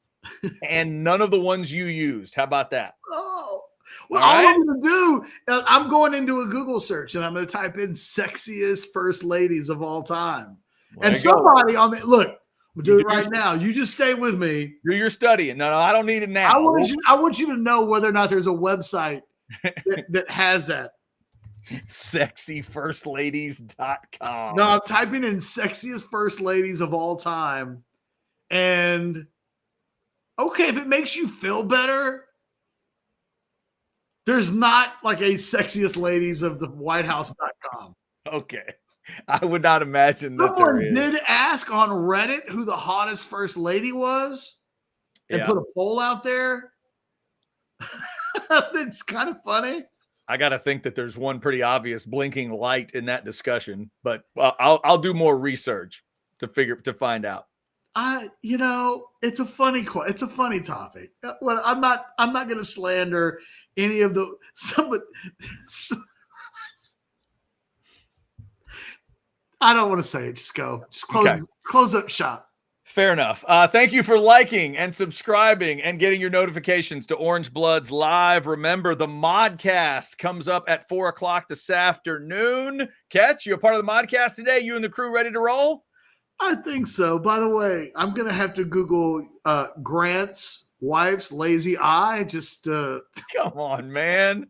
and none of the ones you used. How about that? Oh, well, all I'm going to do, I'm going into a Google search and I'm going to type in sexiest first ladies of all time. And somebody on the look, we'll do it right now. You just stay with me. Do your studying. No, I don't need it now. I want you to know whether or not there's a website that has that. Sexyfirstladies.com. No, I'm typing in sexiest first ladies of all time. And okay, if it makes you feel better, there's not like a sexiest ladies of the whitehouse.com. Okay. I would not imagine that someone did ask on Reddit who the hottest first lady was and put a poll out there. It's kind of funny. I got to think that there's one pretty obvious blinking light in that discussion, but I'll do more research to find out. It's a funny topic. Well, I'm not going to slander any of I don't want to say it. Just go. Just close up shop. Fair enough. Thank you for liking and subscribing and getting your notifications to Orange Bloods Live. Remember, the Modcast comes up at 4:00 this afternoon. Catch, you a part of the Modcast today? You and the crew ready to roll? I think so. By the way, I'm going to have to Google Grant's wife's lazy eye. Just come on, man.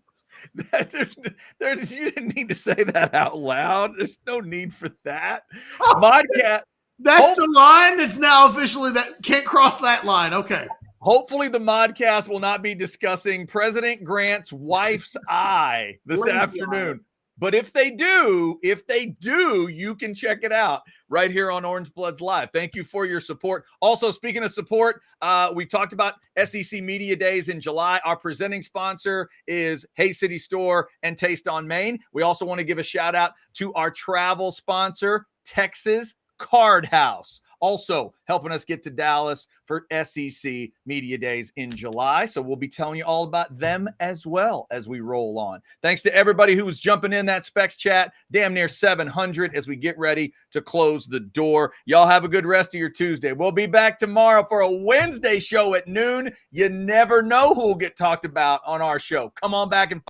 You didn't need to say that out loud. There's no need for that. Modcast. That's the line that's now officially that can't cross that line. Okay. Hopefully the Modcast will not be discussing President Grant's wife's eye this afternoon. But if they do, you can check it out right here on Orange Bloods Live. Thank you for your support. Also, speaking of support, we talked about SEC Media Days in July. Our presenting sponsor is Hay City Store and Taste on Main. We also want to give a shout out to our travel sponsor, Texas Card House. also helping us get to Dallas for SEC Media Days in July. So we'll be telling you all about them as well as we roll on. Thanks to everybody who was jumping in that Specs chat, damn near 700 as we get ready to close the door. Y'all have a good rest of your Tuesday. We'll be back tomorrow for a Wednesday show at noon. You never know who will get talked about on our show. Come on back and